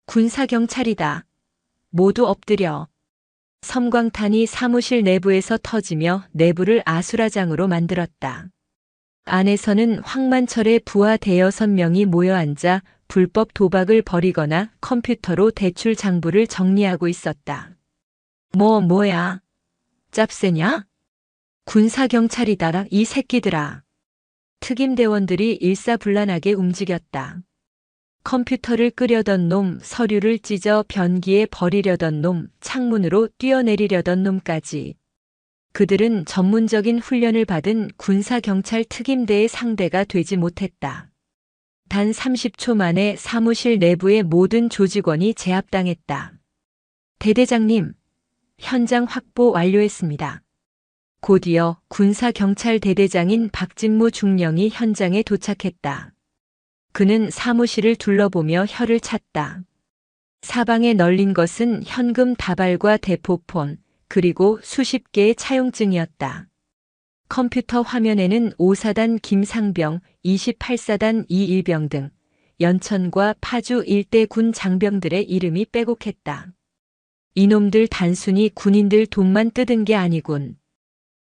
군사경찰이다. 모두 엎드려. 섬광탄이 사무실 내부에서 터지며 내부를 아수라장으로 만들었다. 안에서는 황만철의 부하 대여섯 명이 모여 앉아 불법 도박을 벌이거나 컴퓨터로 대출 장부를 정리하고 있었다. 뭐야? 짭새냐? 군사경찰이다, 이 새끼들아. 특임대원들이 일사불란하게 움직였다. 컴퓨터를 끄려던 놈, 서류를 찢어 변기에 버리려던 놈, 창문으로 뛰어내리려던 놈까지. 그들은 전문적인 훈련을 받은 군사경찰 특임대의 상대가 되지 못했다. 단 30초 만에 사무실 내부의 모든 조직원이 제압당했다. 대대장님, 현장 확보 완료했습니다. 곧이어 군사경찰 대대장인 박진무 중령이 현장에 도착했다. 그는 사무실을 둘러보며 혀를 찼다. 사방에 널린 것은 현금 다발과 대포폰, 그리고 수십 개의 차용증이었다. 컴퓨터 화면에는 5사단 김상병, 28사단 이일병 등 연천과 파주 일대 군 장병들의 이름이 빼곡했다. 이놈들 단순히 군인들 돈만 뜯은 게 아니군.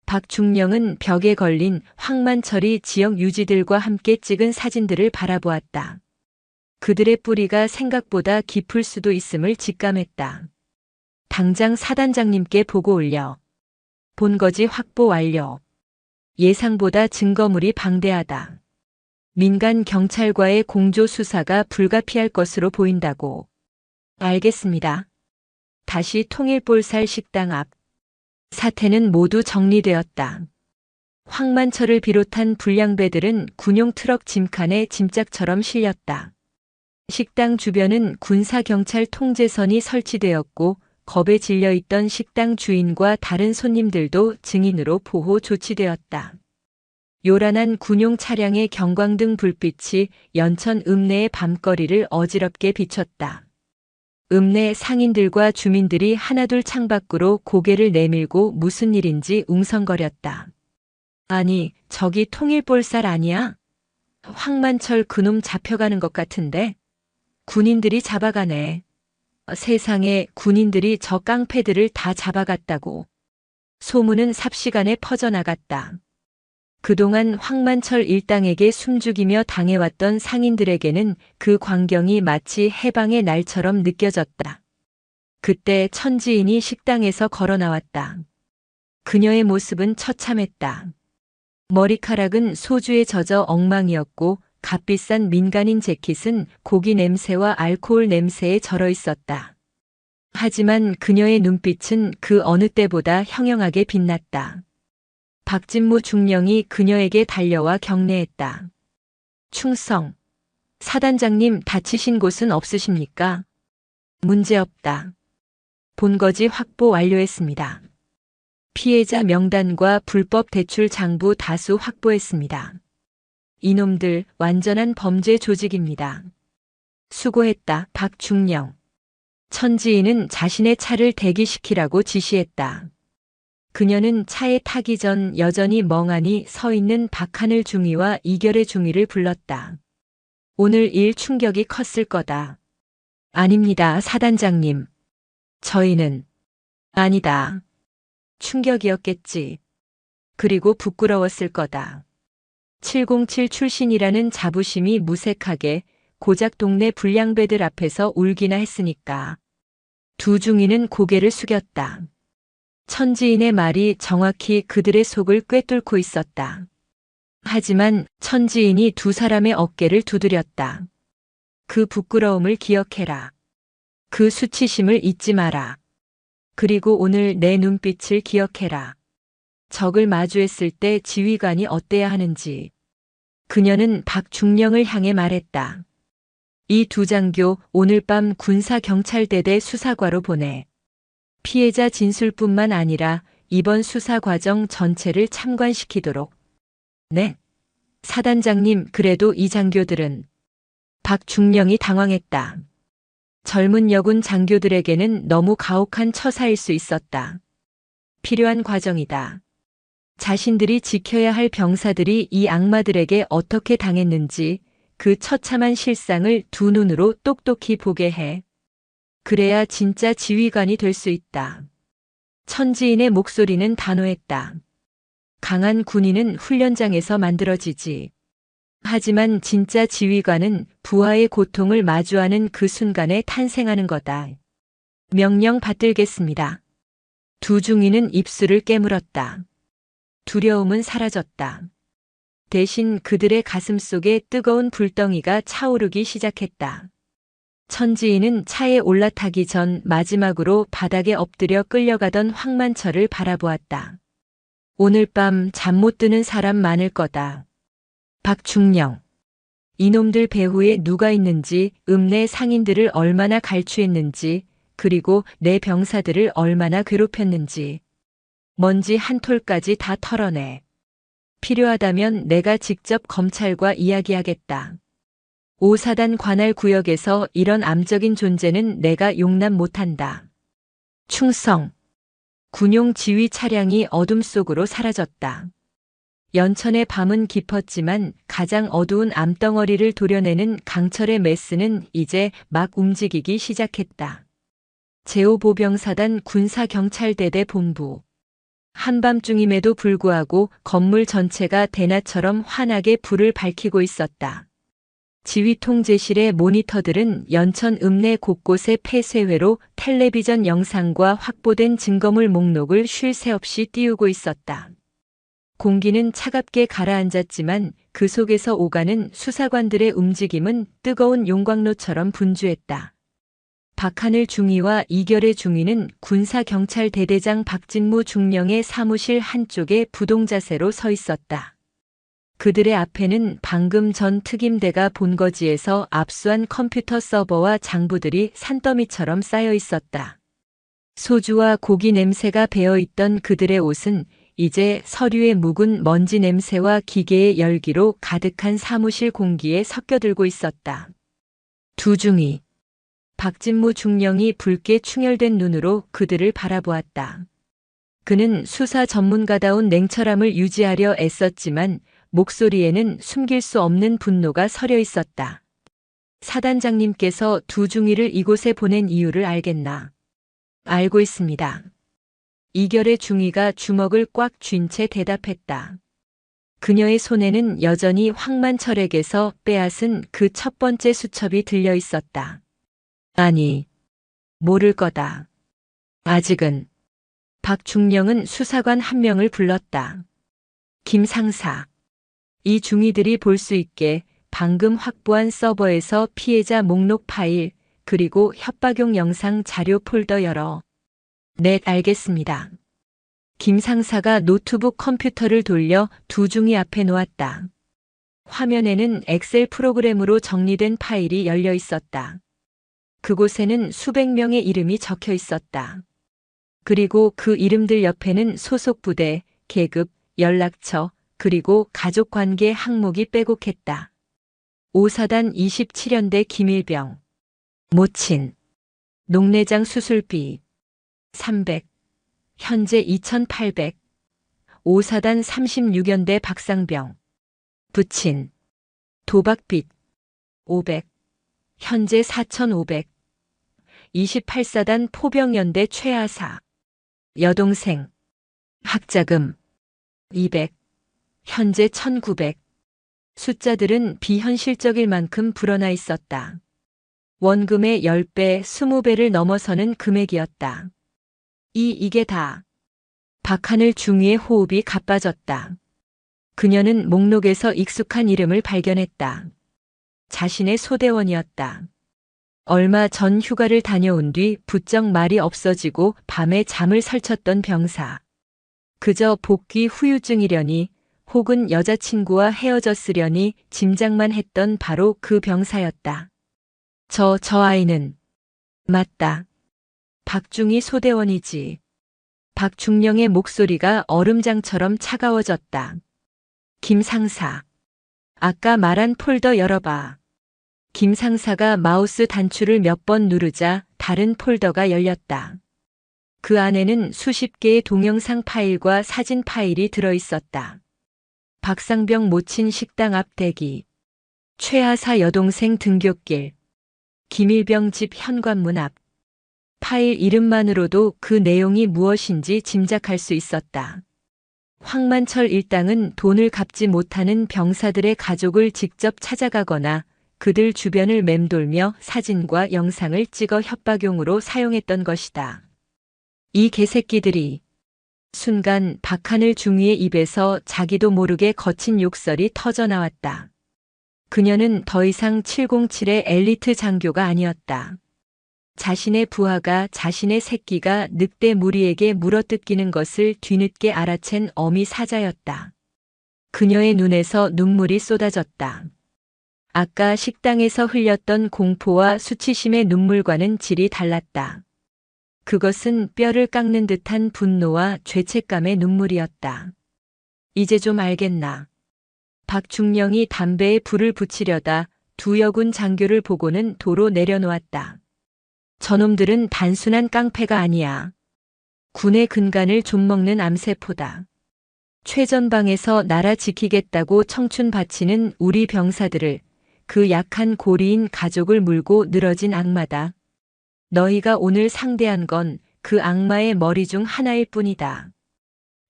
박중령은 벽에 걸린 황만철이 지역 유지들과 함께 찍은 사진들을 바라보았다. 그들의 뿌리가 생각보다 깊을 수도 있음을 직감했다. 당장 사단장님께 보고 올려. 본거지 확보 완료. 예상보다 증거물이 방대하다. 민간 경찰과의 공조 수사가 불가피할 것으로 보인다고. 알겠습니다. 다시 통일볼살 식당 앞. 사태는 모두 정리되었다. 황만철을 비롯한 불량배들은 군용 트럭 짐칸에 짐짝처럼 실렸다. 식당 주변은 군사경찰 통제선이 설치되었고 겁에 질려 있던 식당 주인과 다른 손님들도 증인으로 보호 조치되었다. 요란한 군용 차량의 경광등 불빛이 연천 읍내의 밤거리를 어지럽게 비췄다. 읍내 상인들과 주민들이 하나둘 창밖으로 고개를 내밀고 무슨 일인지 웅성거렸다. 아니, 저기 통일볼살 아니야? 황만철 그놈 잡혀가는 것 같은데? 군인들이 잡아가네. 세상에, 군인들이 저 깡패들을 다 잡아갔다고. 소문은 삽시간에 퍼져나갔다. 그동안 황만철 일당에게 숨죽이며 당해왔던 상인들에게는 그 광경이 마치 해방의 날처럼 느껴졌다. 그때 천지인이 식당에서 걸어 나왔다. 그녀의 모습은 처참했다. 머리카락은 소주에 젖어 엉망이었고 값비싼 민간인 재킷은 고기 냄새와 알코올 냄새에 절어 있었다. 하지만 그녀의 눈빛은 그 어느 때보다 형형하게 빛났다. 박진무 중령이 그녀에게 달려와 경례했다. 충성. 사단장님 다치신 곳은 없으십니까? 문제없다. 본거지 확보 완료했습니다. 피해자 명단과 불법 대출 장부 다수 확보했습니다. 이놈들 완전한 범죄 조직입니다. 수고했다, 박중령. 천지인은 자신의 차를 대기시키라고 지시했다. 그녀는 차에 타기 전 여전히 멍하니 서 있는 박하늘 중위와 이결의 중위를 불렀다. 오늘 일 충격이 컸을 거다. 아닙니다, 사단장님. 저희는. 아니다. 충격이었겠지. 그리고 부끄러웠을 거다. 707 출신이라는 자부심이 무색하게 고작 동네 불량배들 앞에서 울기나 했으니까. 두 중위는 고개를 숙였다. 천지인의 말이 정확히 그들의 속을 꿰뚫고 있었다. 하지만 천지인이 두 사람의 어깨를 두드렸다. 그 부끄러움을 기억해라. 그 수치심을 잊지 마라. 그리고 오늘 내 눈빛을 기억해라. 적을 마주했을 때 지휘관이 어때야 하는지. 그녀는 박중령을 향해 말했다. 이 두 장교 오늘 밤 군사경찰대대 수사과로 보내. 피해자 진술뿐만 아니라 이번 수사 과정 전체를 참관시키도록. 네. 사단장님, 그래도 이 장교들은. 박중령이 당황했다. 젊은 여군 장교들에게는 너무 가혹한 처사일 수 있었다. 필요한 과정이다. 자신들이 지켜야 할 병사들이 이 악마들에게 어떻게 당했는지 그 처참한 실상을 두 눈으로 똑똑히 보게 해. 그래야 진짜 지휘관이 될 수 있다. 천지인의 목소리는 단호했다. 강한 군인은 훈련장에서 만들어지지. 하지만 진짜 지휘관은 부하의 고통을 마주하는 그 순간에 탄생하는 거다. 명령 받들겠습니다. 두 중위는 입술을 깨물었다. 두려움은 사라졌다. 대신 그들의 가슴 속에 뜨거운 불덩이가 차오르기 시작했다. 천지인은 차에 올라타기 전 마지막으로 바닥에 엎드려 끌려가던 황만철을 바라보았다. 오늘 밤 잠 못 드는 사람 많을 거다. 박중령. 이놈들 배후에 누가 있는지, 읍내 상인들을 얼마나 갈취했는지, 그리고 내 병사들을 얼마나 괴롭혔는지. 먼지 한 톨까지 다 털어내. 필요하다면 내가 직접 검찰과 이야기하겠다. 5사단 관할 구역에서 이런 암적인 존재는 내가 용납 못한다. 충성. 군용 지휘 차량이 어둠 속으로 사라졌다. 연천의 밤은 깊었지만 가장 어두운 암덩어리를 도려내는 강철의 메스는 이제 막 움직이기 시작했다. 제5보병사단 군사경찰대대 본부. 한밤중임에도 불구하고 건물 전체가 대낮처럼 환하게 불을 밝히고 있었다. 지휘 통제실의 모니터들은 연천 읍내 곳곳의 폐쇄회로 텔레비전 영상과 확보된 증거물 목록을 쉴 새 없이 띄우고 있었다. 공기는 차갑게 가라앉았지만 그 속에서 오가는 수사관들의 움직임은 뜨거운 용광로처럼 분주했다. 박하늘 중위와 이결의 중위는 군사경찰대대장 박진무 중령의 사무실 한쪽에 부동자세로 서 있었다. 그들의 앞에는 방금 전 특임대가 본거지에서 압수한 컴퓨터 서버와 장부들이 산더미처럼 쌓여 있었다. 소주와 고기 냄새가 배어있던 그들의 옷은 이제 서류의 묵은 먼지 냄새와 기계의 열기로 가득한 사무실 공기에 섞여들고 있었다. 두 중위. 박진무 중령이 붉게 충혈된 눈으로 그들을 바라보았다. 그는 수사 전문가다운 냉철함을 유지하려 애썼지만 목소리에는 숨길 수 없는 분노가 서려 있었다. 사단장님께서 두 중위를 이곳에 보낸 이유를 알겠나? 알고 있습니다. 이결의 중위가 주먹을 꽉 쥔 채 대답했다. 그녀의 손에는 여전히 황만철에게서 빼앗은 그 첫 번째 수첩이 들려 있었다. 아니, 모를 거다. 아직은. 박중령은 수사관 한 명을 불렀다. 김 상사. 이 중위들이 볼 수 있게 방금 확보한 서버에서 피해자 목록 파일, 그리고 협박용 영상 자료 폴더 열어. 네, 알겠습니다. 김 상사가 노트북 컴퓨터를 돌려 두 중위 앞에 놓았다. 화면에는 엑셀 프로그램으로 정리된 파일이 열려 있었다. 그곳에는 수백 명의 이름이 적혀 있었다. 그리고 그 이름들 옆에는 소속 부대, 계급, 연락처, 그리고 가족관계 항목이 빼곡했다. 오사단 27연대 김일병. 모친. 녹내장 수술비. 300. 현재 2800. 오사단 36연대 박상병. 부친. 도박빚. 500. 현재 4500. 28사단 포병연대 최하사. 여동생. 학자금. 200. 현재 1900. 숫자들은 비현실적일 만큼 불어나 있었다. 원금의 10배, 20배를 넘어서는 금액이었다. 이게 다. 박하늘 중위의 호흡이 가빠졌다. 그녀는 목록에서 익숙한 이름을 발견했다. 자신의 소대원이었다. 얼마 전 휴가를 다녀온 뒤 부쩍 말이 없어지고 밤에 잠을 설쳤던 병사. 그저 복귀 후유증이려니 혹은 여자친구와 헤어졌으려니 짐작만 했던 바로 그 병사였다. 저 아이는. 맞다. 박중희 소대원이지. 박중령의 목소리가 얼음장처럼 차가워졌다. 김 상사. 아까 말한 폴더 열어봐. 김 상사가 마우스 단추를 몇 번 누르자 다른 폴더가 열렸다. 그 안에는 수십 개의 동영상 파일과 사진 파일이 들어있었다. 박상병 모친 식당 앞 대기. 최하사 여동생 등굣길. 김일병 집 현관문 앞. 파일 이름만으로도 그 내용이 무엇인지 짐작할 수 있었다. 황만철 일당은 돈을 갚지 못하는 병사들의 가족을 직접 찾아가거나 그들 주변을 맴돌며 사진과 영상을 찍어 협박용으로 사용했던 것이다. 이 개새끼들이. 순간 박하늘 중위의 입에서 자기도 모르게 거친 욕설이 터져나왔다. 그녀는 더 이상 707의 엘리트 장교가 아니었다. 자신의 부하가 자신의 새끼가 늑대 무리에게 물어뜯기는 것을 뒤늦게 알아챈 어미 사자였다. 그녀의 눈에서 눈물이 쏟아졌다. 아까 식당에서 흘렸던 공포와 수치심의 눈물과는 질이 달랐다. 그것은 뼈를 깎는 듯한 분노와 죄책감의 눈물이었다. 이제 좀 알겠나. 박중령이 담배에 불을 붙이려다 두 여군 장교를 보고는 도로 내려놓았다. 저놈들은 단순한 깡패가 아니야. 군의 근간을 좀먹는 암세포다. 최전방에서 나라 지키겠다고 청춘 바치는 우리 병사들을, 그 약한 고리인 가족을 물고 늘어진 악마다. 너희가 오늘 상대한 건 그 악마의 머리 중 하나일 뿐이다.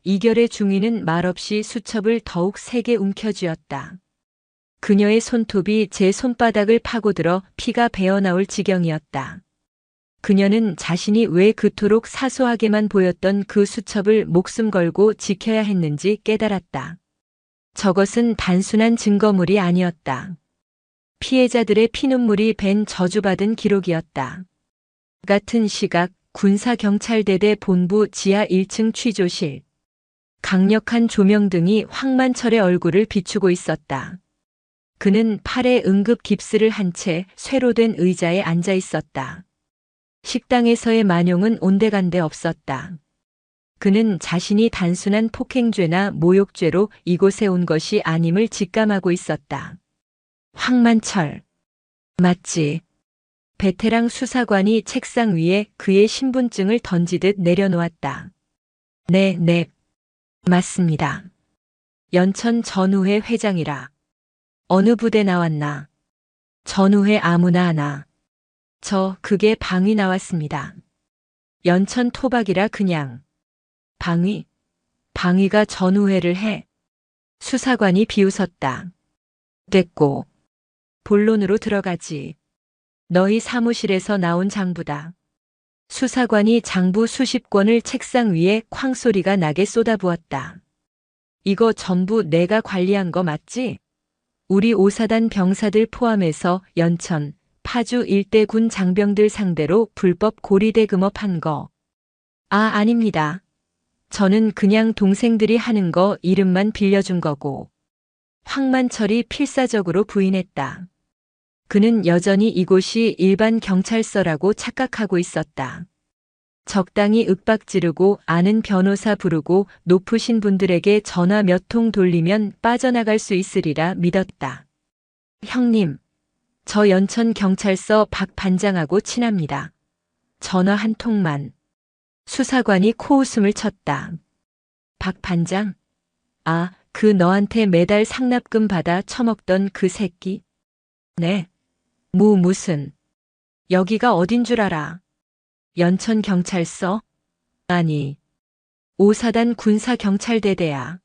이결의 중위는 말없이 수첩을 더욱 세게 움켜쥐었다. 그녀의 손톱이 제 손바닥을 파고들어 피가 배어나올 지경이었다. 그녀는 자신이 왜 그토록 사소하게만 보였던 그 수첩을 목숨 걸고 지켜야 했는지 깨달았다. 저것은 단순한 증거물이 아니었다. 피해자들의 피눈물이 밴 저주받은 기록이었다. 같은 시각 군사경찰대대 본부 지하 1층 취조실. 강력한 조명등이 황만철의 얼굴을 비추고 있었다. 그는 팔에 응급 깁스를 한 채 쇠로 된 의자에 앉아 있었다. 식당에서의 만용은 온데간데 없었다. 그는 자신이 단순한 폭행죄나 모욕죄로 이곳에 온 것이 아님을 직감하고 있었다. 황만철. 맞지. 베테랑 수사관이 책상 위에 그의 신분증을 던지듯 내려놓았다. 네. 맞습니다. 연천 전우회 회장이라. 어느 부대 나왔나? 전우회 아무나 하나. 그게 방위 나왔습니다. 연천 토박이라 그냥. 방위가 전우회를 해. 수사관이 비웃었다. 됐고. 본론으로 들어가지. 너희 사무실에서 나온 장부다. 수사관이 장부 수십 권을 책상 위에 쾅 소리가 나게 쏟아부었다. 이거 전부 내가 관리한 거 맞지? 우리 오사단 병사들 포함해서 연천, 파주 일대 군 장병들 상대로 불법 고리대금업한 거. 아닙니다. 저는 그냥 동생들이 하는 거 이름만 빌려준 거고. 황만철이 필사적으로 부인했다. 그는 여전히 이곳이 일반 경찰서라고 착각하고 있었다. 적당히 윽박 지르고 아는 변호사 부르고 높으신 분들에게 전화 몇 통 돌리면 빠져나갈 수 있으리라 믿었다. 형님, 저 연천경찰서 박 반장하고 친합니다. 전화 한 통만. 수사관이 코웃음을 쳤다. 박 반장? 아, 그 너한테 매달 상납금 받아 처먹던 그 새끼? 네. 무슨. 여기가 어딘 줄 알아? 연천경찰서? 아니. 오사단 군사경찰대대야.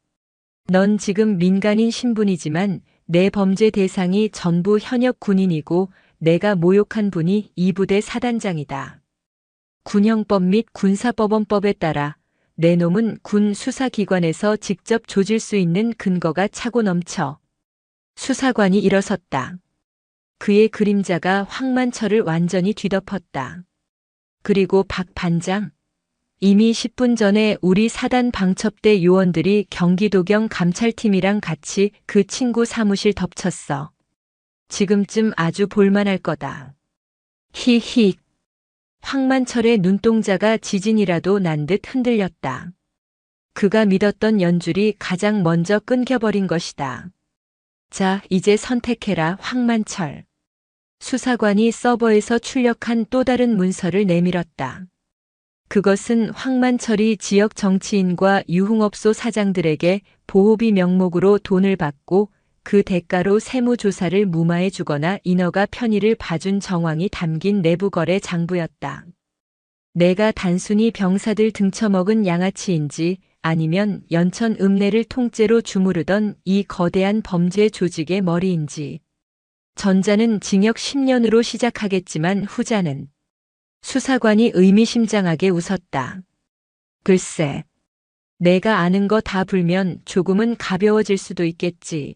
넌 지금 민간인 신분이지만 내 범죄 대상이 전부 현역 군인이고 내가 모욕한 분이 이 부대 사단장이다. 군형법 및 군사법원법에 따라 내 놈은 군 수사기관에서 직접 조질 수 있는 근거가 차고 넘쳐. 수사관이 일어섰다. 그의 그림자가 황만철을 완전히 뒤덮었다. 그리고 박 반장, 이미 10분 전에 우리 사단 방첩대 요원들이 경기도경 감찰팀이랑 같이 그 친구 사무실 덮쳤어. 지금쯤 아주 볼만할 거다. 히히. 황만철의 눈동자가 지진이라도 난 듯 흔들렸다. 그가 믿었던 연줄이 가장 먼저 끊겨버린 것이다. 자, 이제 선택해라, 황만철. 수사관이 서버에서 출력한 또 다른 문서를 내밀었다. 그것은 황만철이 지역 정치인과 유흥업소 사장들에게 보호비 명목으로 돈을 받고 그 대가로 세무조사를 무마해 주거나 인허가 편의를 봐준 정황이 담긴 내부거래 장부였다. 내가 단순히 병사들 등쳐먹은 양아치인지 아니면 연천 읍내를 통째로 주무르던 이 거대한 범죄 조직의 머리인지. 전자는 징역 10년으로 시작하겠지만 후자는. 수사관이 의미심장하게 웃었다. 글쎄, 내가 아는 거 다 불면 조금은 가벼워질 수도 있겠지.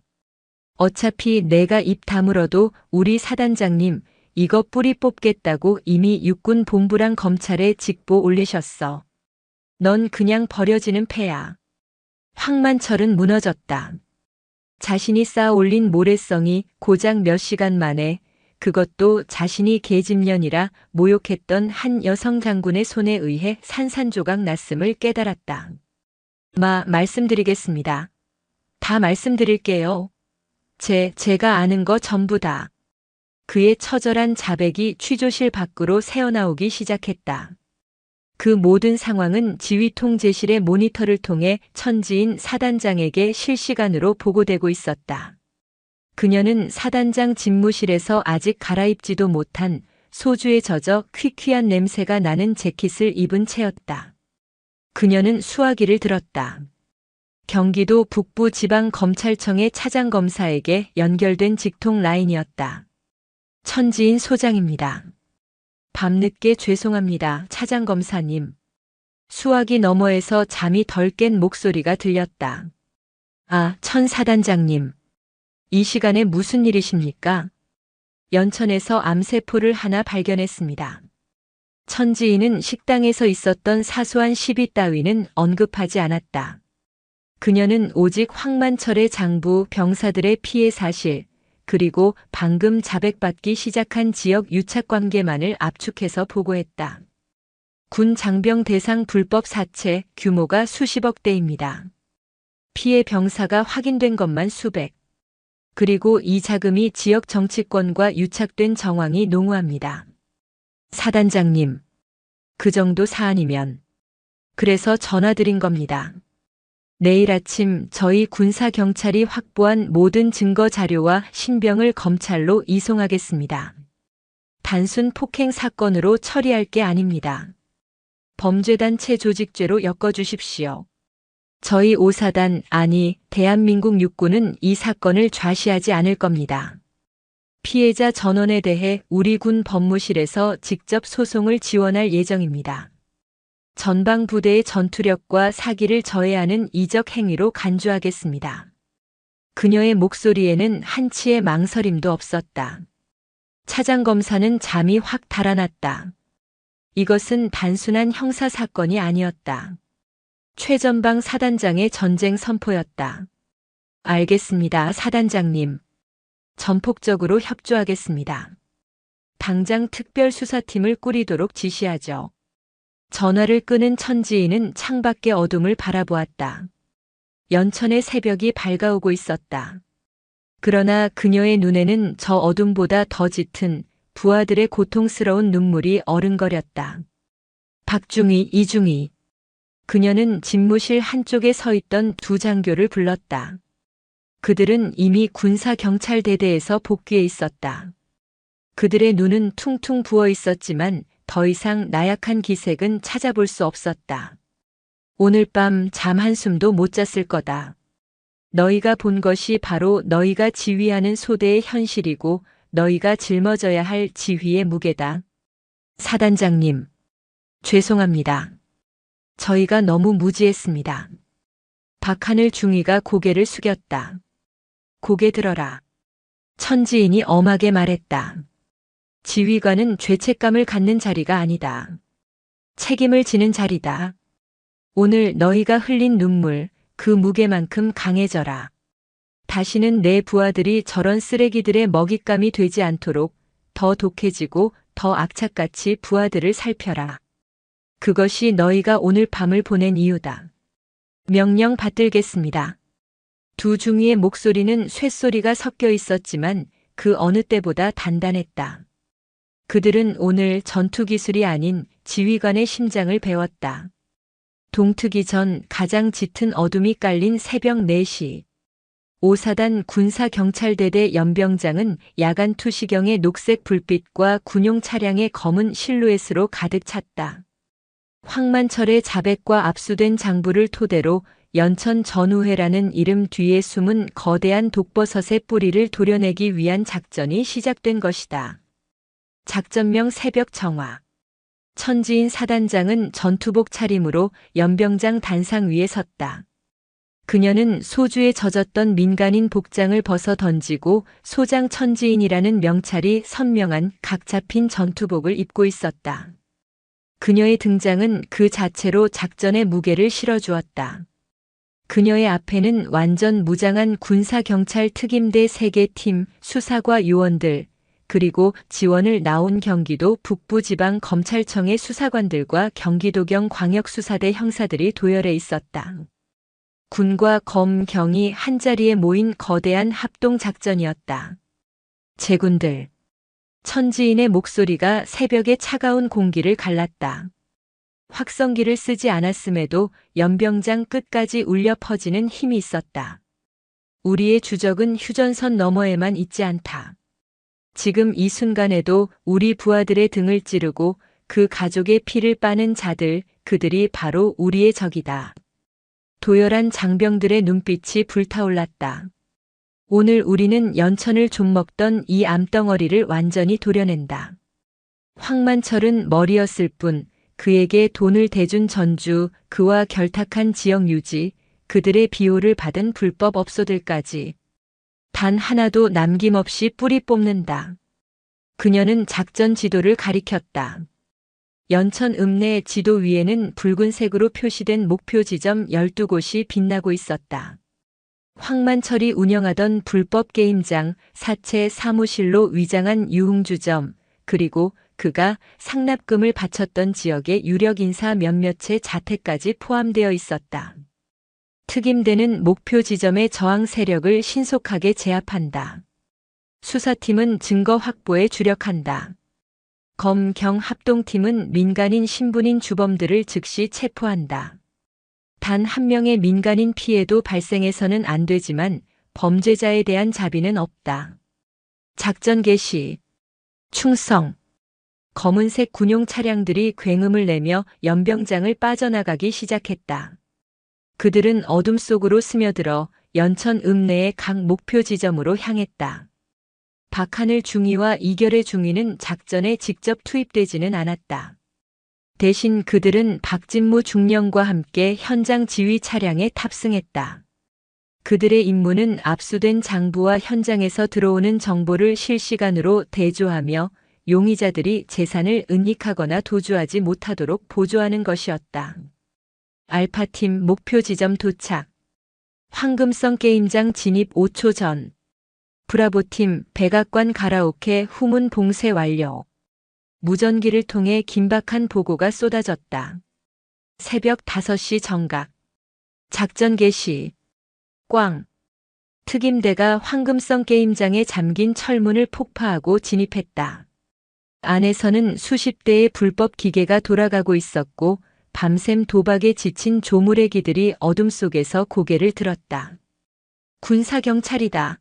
어차피 내가 입 다물어도 우리 사단장님 이거 뿌리 뽑겠다고 이미 육군 본부랑 검찰에 직보 올리셨어. 넌 그냥 버려지는 패야. 황만철은 무너졌다. 자신이 쌓아 올린 모래성이 고작 몇 시간 만에, 그것도 자신이 계집년이라 모욕했던 한 여성 장군의 손에 의해 산산조각 났음을 깨달았다. 말씀드리겠습니다. 다 말씀드릴게요. 제가 아는 거 전부 다. 그의 처절한 자백이 취조실 밖으로 새어나오기 시작했다. 그 모든 상황은 지휘통제실의 모니터를 통해 천지인 사단장에게 실시간으로 보고되고 있었다. 그녀는 사단장 집무실에서 아직 갈아입지도 못한 소주에 젖어 퀴퀴한 냄새가 나는 재킷을 입은 채였다. 그녀는 수화기를 들었다. 경기도 북부지방검찰청의 차장검사에게 연결된 직통 라인이었다. 천지인 소장입니다. 밤늦게 죄송합니다, 차장검사님. 수화기 너머에서 잠이 덜 깬 목소리가 들렸다. 아, 천 사단장님. 이 시간에 무슨 일이십니까? 연천에서 암세포를 하나 발견했습니다. 천지인은 식당에서 있었던 사소한 시비 따위는 언급하지 않았다. 그녀는 오직 황만철의 장부 병사들의 피해 사실, 그리고 방금 자백받기 시작한 지역 유착관계만을 압축해서 보고했다. 군 장병 대상 불법 사채 규모가 수십억 대입니다. 피해 병사가 확인된 것만 수백. 그리고 이 자금이 지역 정치권과 유착된 정황이 농후합니다. 사단장님, 그 정도 사안이면. 그래서 전화드린 겁니다. 내일 아침 저희 군사경찰이 확보한 모든 증거 자료와 신병을 검찰로 이송하겠습니다. 단순 폭행 사건으로 처리할 게 아닙니다. 범죄단체 조직죄로 엮어주십시오. 저희 5사단, 아니 대한민국 육군은 이 사건을 좌시하지 않을 겁니다. 피해자 전원에 대해 우리 군 법무실에서 직접 소송을 지원할 예정입니다. 전방 부대의 전투력과 사기를 저해하는 이적 행위로 간주하겠습니다. 그녀의 목소리에는 한치의 망설임도 없었다. 차장검사는 잠이 확 달아났다. 이것은 단순한 형사 사건이 아니었다. 최전방 사단장의 전쟁 선포였다. 알겠습니다, 사단장님. 전폭적으로 협조하겠습니다. 당장 특별수사팀을 꾸리도록 지시하죠. 전화를 끄는 천지인은 창밖의 어둠을 바라보았다. 연천의 새벽이 밝아오고 있었다. 그러나 그녀의 눈에는 저 어둠보다 더 짙은 부하들의 고통스러운 눈물이 어른거렸다. 박중희, 이중희. 그녀는 집무실 한쪽에 서 있던 두 장교를 불렀다. 그들은 이미 군사경찰대대에서 복귀해 있었다. 그들의 눈은 퉁퉁 부어 있었지만 더 이상 나약한 기색은 찾아볼 수 없었다. 오늘 밤 잠 한숨도 못 잤을 거다. 너희가 본 것이 바로 너희가 지휘하는 소대의 현실이고 너희가 짊어져야 할 지휘의 무게다. 사단장님, 죄송합니다. 저희가 너무 무지했습니다. 박하늘 중위가 고개를 숙였다. 고개 들어라. 천지인이 엄하게 말했다. 지휘관은 죄책감을 갖는 자리가 아니다. 책임을 지는 자리다. 오늘 너희가 흘린 눈물, 그 무게만큼 강해져라. 다시는 내 부하들이 저런 쓰레기들의 먹잇감이 되지 않도록 더 독해지고 더 악착같이 부하들을 살펴라. 그것이 너희가 오늘 밤을 보낸 이유다. 명령 받들겠습니다. 두 중위의 목소리는 쇳소리가 섞여 있었지만 그 어느 때보다 단단했다. 그들은 오늘 전투 기술이 아닌 지휘관의 심장을 배웠다. 동트기 전 가장 짙은 어둠이 깔린 새벽 4시. 5사단 군사경찰대대 연병장은 야간 투시경의 녹색 불빛과 군용 차량의 검은 실루엣으로 가득 찼다. 황만철의 자백과 압수된 장부를 토대로 연천 전우회라는 이름 뒤에 숨은 거대한 독버섯의 뿌리를 도려내기 위한 작전이 시작된 것이다. 작전명 새벽 정화. 천지인 사단장은 전투복 차림으로 연병장 단상 위에 섰다. 그녀는 소주에 젖었던 민간인 복장을 벗어 던지고 소장 천지인이라는 명찰이 선명한 각 잡힌 전투복을 입고 있었다. 그녀의 등장은 그 자체로 작전의 무게를 실어주었다. 그녀의 앞에는 완전 무장한 군사경찰 특임대 3개 팀, 수사과 요원들, 그리고 지원을 나온 경기도 북부지방검찰청의 수사관들과 경기도경 광역수사대 형사들이 도열해 있었다. 군과 검, 경이 한자리에 모인 거대한 합동작전이었다. 제군들. 천지인의 목소리가 새벽의 차가운 공기를 갈랐다. 확성기를 쓰지 않았음에도 연병장 끝까지 울려 퍼지는 힘이 있었다. 우리의 주적은 휴전선 너머에만 있지 않다. 지금 이 순간에도 우리 부하들의 등을 찌르고 그 가족의 피를 빠는 자들, 그들이 바로 우리의 적이다. 도열한 장병들의 눈빛이 불타올랐다. 오늘 우리는 연천을 좀먹던 이 암덩어리를 완전히 도려낸다. 황만철은 머리였을 뿐 그에게 돈을 대준 전주, 그와 결탁한 지역 유지, 그들의 비호를 받은 불법 업소들까지 단 하나도 남김없이 뿌리 뽑는다. 그녀는 작전 지도를 가리켰다. 연천 읍내 지도 위에는 붉은색으로 표시된 목표 지점 12곳이 빛나고 있었다. 황만철이 운영하던 불법 게임장, 사채 사무실로 위장한 유흥주점, 그리고 그가 상납금을 바쳤던 지역의 유력 인사 몇몇의 자택까지 포함되어 있었다. 특임대는 목표 지점의 저항 세력을 신속하게 제압한다. 수사팀은 증거 확보에 주력한다. 검, 경 합동팀은 민간인 신분인 주범들을 즉시 체포한다. 단 한 명의 민간인 피해도 발생해서는 안 되지만 범죄자에 대한 자비는 없다. 작전 개시. 충성. 검은색 군용 차량들이 굉음을 내며 연병장을 빠져나가기 시작했다. 그들은 어둠 속으로 스며들어 연천 읍내의 각 목표 지점으로 향했다. 박하늘 중위와 이결의 중위는 작전에 직접 투입되지는 않았다. 대신 그들은 박진무 중령과 함께 현장 지휘 차량에 탑승했다. 그들의 임무는 압수된 장부와 현장에서 들어오는 정보를 실시간으로 대조하며 용의자들이 재산을 은닉하거나 도주하지 못하도록 보조하는 것이었다. 알파팀 목표 지점 도착. 황금성 게임장 진입 5초 전. 브라보팀 백악관 가라오케 후문 봉쇄 완료. 무전기를 통해 긴박한 보고가 쏟아졌다. 새벽 5시 정각. 작전 개시. 꽝. 특임대가 황금성 게임장에 잠긴 철문을 폭파하고 진입했다. 안에서는 수십 대의 불법 기계가 돌아가고 있었고 밤샘 도박에 지친 조무래기들이 어둠 속에서 고개를 들었다. 군사경찰이다.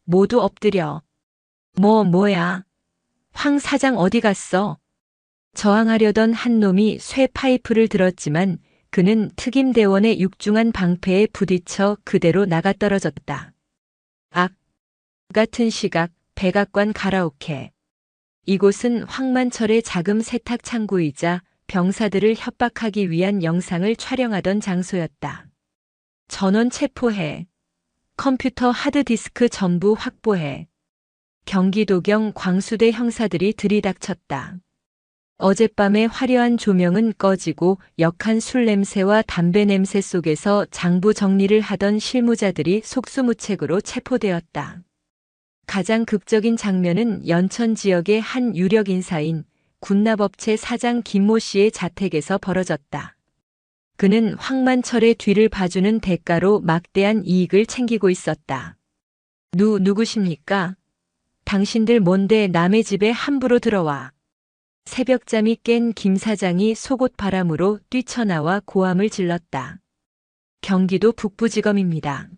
모두 엎드려. 뭐야. 황 사장 어디 갔어? 저항하려던 한 놈이 쇠 파이프를 들었지만 그는 특임대원의 육중한 방패에 부딪혀 그대로 나가떨어졌다. 악. 같은 시각 백악관 가라오케. 이곳은 황만철의 자금 세탁 창구이자 병사들을 협박하기 위한 영상을 촬영하던 장소였다. 전원 체포해. 컴퓨터 하드디스크 전부 확보해. 경기도경 광수대 형사들이 들이닥쳤다. 어젯밤의 화려한 조명은 꺼지고 역한 술 냄새와 담배 냄새 속에서 장부 정리를 하던 실무자들이 속수무책으로 체포되었다. 가장 극적인 장면은 연천 지역의 한 유력 인사인 군납업체 사장 김모 씨의 자택에서 벌어졌다. 그는 황만철의 뒤를 봐주는 대가로 막대한 이익을 챙기고 있었다. 누구십니까? 당신들 뭔데 남의 집에 함부로 들어와. 새벽잠이 깬 김 사장이 속옷 바람으로 뛰쳐나와 고함을 질렀다. 경기도 북부지검입니다.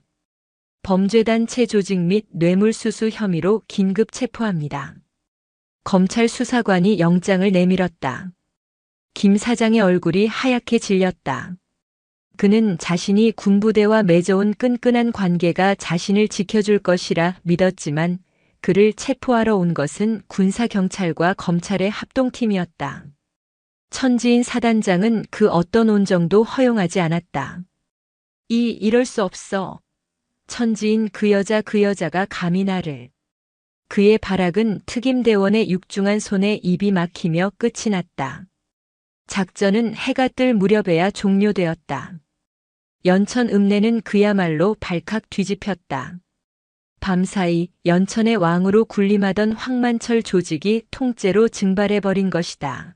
범죄단체 조직 및 뇌물수수 혐의로 긴급 체포합니다. 검찰 수사관이 영장을 내밀었다. 김 사장의 얼굴이 하얗게 질렸다. 그는 자신이 군부대와 맺어온 끈끈한 관계가 자신을 지켜줄 것이라 믿었지만 그를 체포하러 온 것은 군사경찰과 검찰의 합동팀이었다. 천지인 사단장은 그 어떤 온정도 허용하지 않았다. 이럴 수 없어. 천지인 그 여자가 감히 나를. 그의 발악은 특임대원의 육중한 손에 입이 막히며 끝이 났다. 작전은 해가 뜰 무렵에야 종료되었다. 연천 읍내는 그야말로 발칵 뒤집혔다. 밤사이 연천의 왕으로 군림하던 황만철 조직이 통째로 증발해버린 것이다.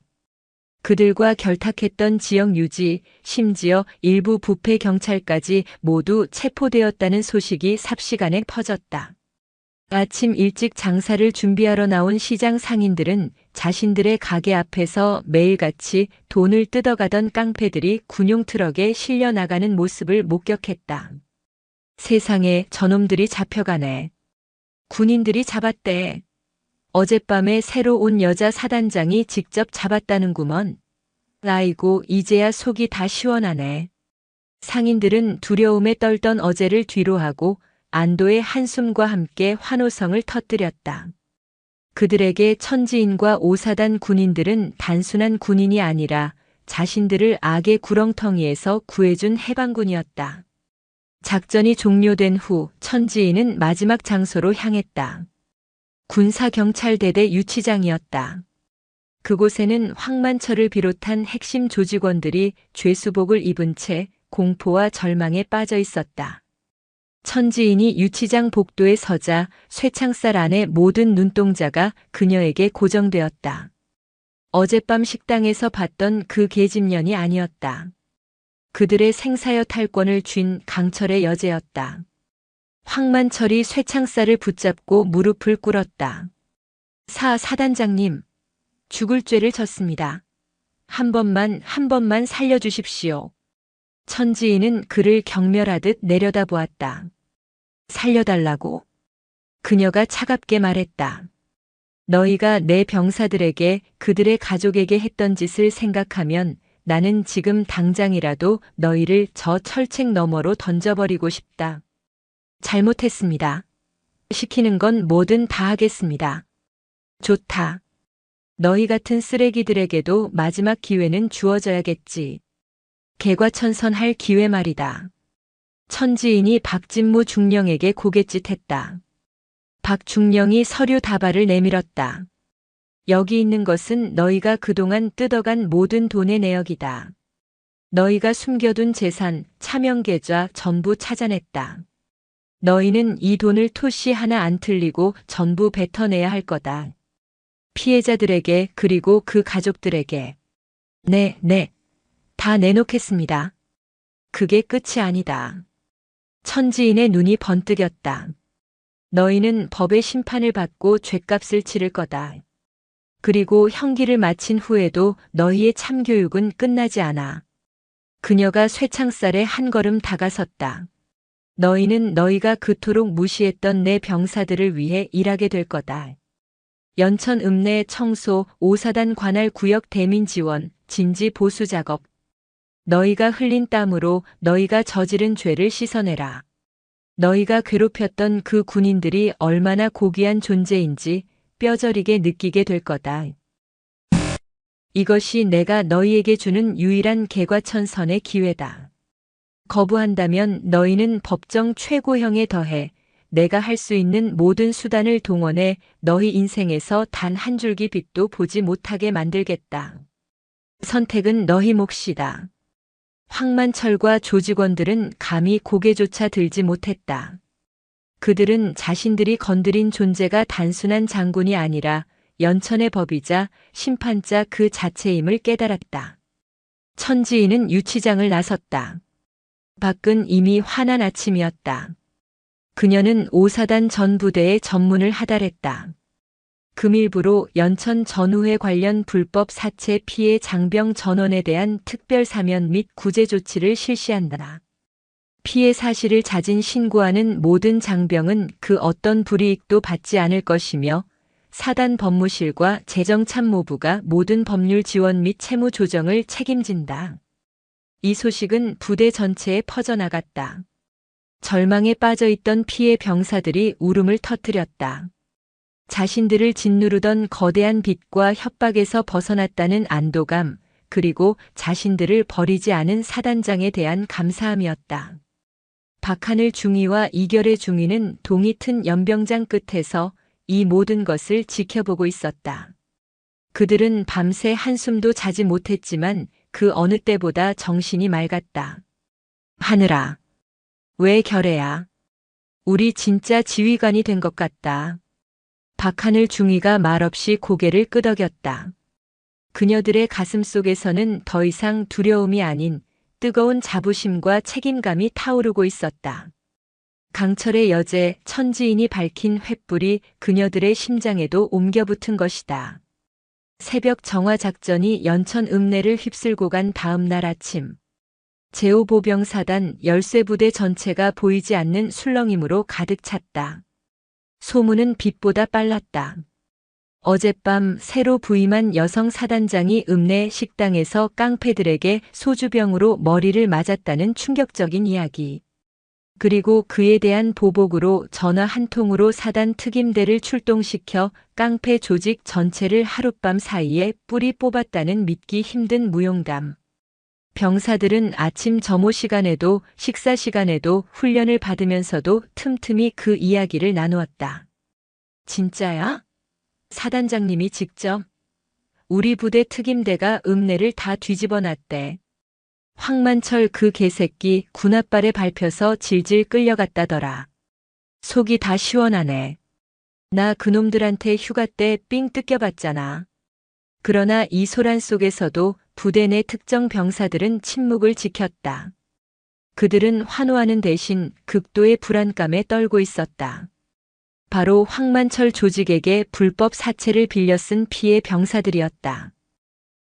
그들과 결탁했던 지역 유지, 심지어 일부 부패 경찰까지 모두 체포되었다는 소식이 삽시간에 퍼졌다. 아침 일찍 장사를 준비하러 나온 시장 상인들은 자신들의 가게 앞에서 매일같이 돈을 뜯어가던 깡패들이 군용 트럭에 실려 나가는 모습을 목격했다. 세상에 저놈들이 잡혀가네. 군인들이 잡았대. 어젯밤에 새로 온 여자 사단장이 직접 잡았다는구먼. 아이고 이제야 속이 다 시원하네. 상인들은 두려움에 떨던 어제를 뒤로하고 안도의 한숨과 함께 환호성을 터뜨렸다. 그들에게 천지인과 오사단 군인들은 단순한 군인이 아니라 자신들을 악의 구렁텅이에서 구해준 해방군이었다. 작전이 종료된 후 천지인은 마지막 장소로 향했다. 군사경찰대대 유치장이었다. 그곳에는 황만철을 비롯한 핵심 조직원들이 죄수복을 입은 채 공포와 절망에 빠져 있었다. 천지인이 유치장 복도에 서자 쇠창살 안의 모든 눈동자가 그녀에게 고정되었다. 어젯밤 식당에서 봤던 그 계집년이 아니었다. 그들의 생사여 탈권을 쥔 강철의 여제였다. 황만철이 쇠창살을 붙잡고 무릎을 꿇었다. 사단장님, 죽을 죄를 졌습니다. 한 번만 살려주십시오. 천지인은 그를 경멸하듯 내려다보았다. 살려달라고. 그녀가 차갑게 말했다. 너희가 내 병사들에게 그들의 가족에게 했던 짓을 생각하면 나는 지금 당장이라도 너희를 저 철책 너머로 던져버리고 싶다. 잘못했습니다. 시키는 건 뭐든 다 하겠습니다. 좋다. 너희 같은 쓰레기들에게도 마지막 기회는 주어져야겠지. 개과천선할 기회 말이다. 천지인이 박진무 중령에게 고갯짓했다. 박 중령이 서류 다발을 내밀었다. 여기 있는 것은 너희가 그동안 뜯어간 모든 돈의 내역이다. 너희가 숨겨둔 재산, 차명계좌 전부 찾아냈다. 너희는 이 돈을 토시 하나 안 틀리고 전부 뱉어내야 할 거다. 피해자들에게 그리고 그 가족들에게. 네, 다 내놓겠습니다. 그게 끝이 아니다. 천지인의 눈이 번뜩였다. 너희는 법의 심판을 받고 죗값을 치를 거다. 그리고 형기를 마친 후에도 너희의 참교육은 끝나지 않아. 그녀가 쇠창살에 한 걸음 다가섰다. 너희는 너희가 그토록 무시했던 내 병사들을 위해 일하게 될 거다. 연천 읍내 청소, 5사단 관할 구역 대민 지원, 진지 보수 작업. 너희가 흘린 땀으로 너희가 저지른 죄를 씻어내라. 너희가 괴롭혔던 그 군인들이 얼마나 고귀한 존재인지 뼈저리게 느끼게 될 거다. 이것이 내가 너희에게 주는 유일한 개과천선의 기회다. 거부한다면 너희는 법정 최고형에 더해 내가 할 수 있는 모든 수단을 동원해 너희 인생에서 단 한 줄기 빛도 보지 못하게 만들겠다. 선택은 너희 몫이다. 황만철과 조직원들은 감히 고개조차 들지 못했다. 그들은 자신들이 건드린 존재가 단순한 장군이 아니라 연천의 법이자 심판자 그 자체임을 깨달았다. 천지인은 유치장을 나섰다. 밖은 이미 환한 아침이었다. 그녀는 5사단 전부대의 전문을 하달했다. 금일부로 연천 전우회 관련 불법 사체 피해 장병 전원에 대한 특별 사면 및 구제 조치를 실시한다. 피해 사실을 자진 신고하는 모든 장병은 그 어떤 불이익도 받지 않을 것이며 사단 법무실과 재정참모부가 모든 법률 지원 및 채무 조정을 책임진다. 이 소식은 부대 전체에 퍼져나갔다. 절망에 빠져있던 피해 병사들이 울음을 터뜨렸다. 자신들을 짓누르던 거대한 빚과 협박에서 벗어났다는 안도감, 그리고 자신들을 버리지 않은 사단장에 대한 감사함이었다. 박하늘 중위와 이결의 중위는 동이 튼 연병장 끝에서 이 모든 것을 지켜보고 있었다. 그들은 밤새 한숨도 자지 못했지만 그 어느 때보다 정신이 맑았다. 하늘아, 왜 결해야? 우리 진짜 지휘관이 된 것 같다. 박하늘 중위가 말없이 고개를 끄덕였다. 그녀들의 가슴 속에서는 더 이상 두려움이 아닌 뜨거운 자부심과 책임감이 타오르고 있었다. 강철의 여제 천지인이 밝힌 횃불이 그녀들의 심장에도 옮겨붙은 것이다. 새벽 정화 작전이 연천 읍내를 휩쓸고 간 다음 날 아침. 제5보병사단 열쇠부대 전체가 보이지 않는 술렁임으로 가득 찼다. 소문은 빛보다 빨랐다. 어젯밤 새로 부임한 여성 사단장이 읍내 식당에서 깡패들에게 소주병으로 머리를 맞았다는 충격적인 이야기. 그리고 그에 대한 보복으로 전화 한 통으로 사단 특임대를 출동시켜 깡패 조직 전체를 하룻밤 사이에 뿌리 뽑았다는 믿기 힘든 무용담. 병사들은 아침 점호 시간에도 식사 시간에도 훈련을 받으면서도 틈틈이 그 이야기를 나누었다. 진짜야? 사단장님이 직접? 우리 부대 특임대가 읍내를 다 뒤집어 놨대. 황만철 그 개새끼 군홧발에 밟혀서 질질 끌려갔다더라. 속이 다 시원하네. 나 그놈들한테 휴가 때 삥 뜯겨봤잖아. 그러나 이 소란 속에서도 부대 내 특정 병사들은 침묵을 지켰다. 그들은 환호하는 대신 극도의 불안감에 떨고 있었다. 바로 황만철 조직에게 불법 사체를 빌려 쓴 피해 병사들이었다.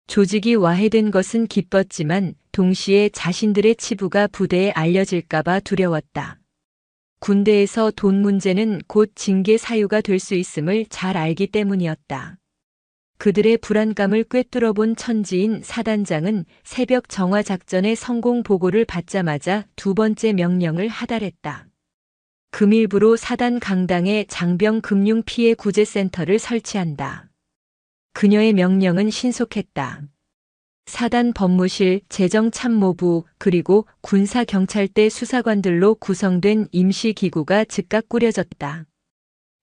조직이 와해된 것은 기뻤지만 동시에 자신들의 치부가 부대에 알려질까봐 두려웠다. 군대에서 돈 문제는 곧 징계 사유가 될 수 있음을 잘 알기 때문이었다. 그들의 불안감을 꿰뚫어 본 천지인 사단장은 새벽 정화 작전의 성공 보고를 받자마자 두 번째 명령을 하달했다. 금일부로 사단 강당에 장병 금융 피해 구제센터를 설치한다. 그녀의 명령은 신속했다. 사단 법무실, 재정참모부, 그리고 군사경찰대 수사관들로 구성된 임시기구가 즉각 꾸려졌다.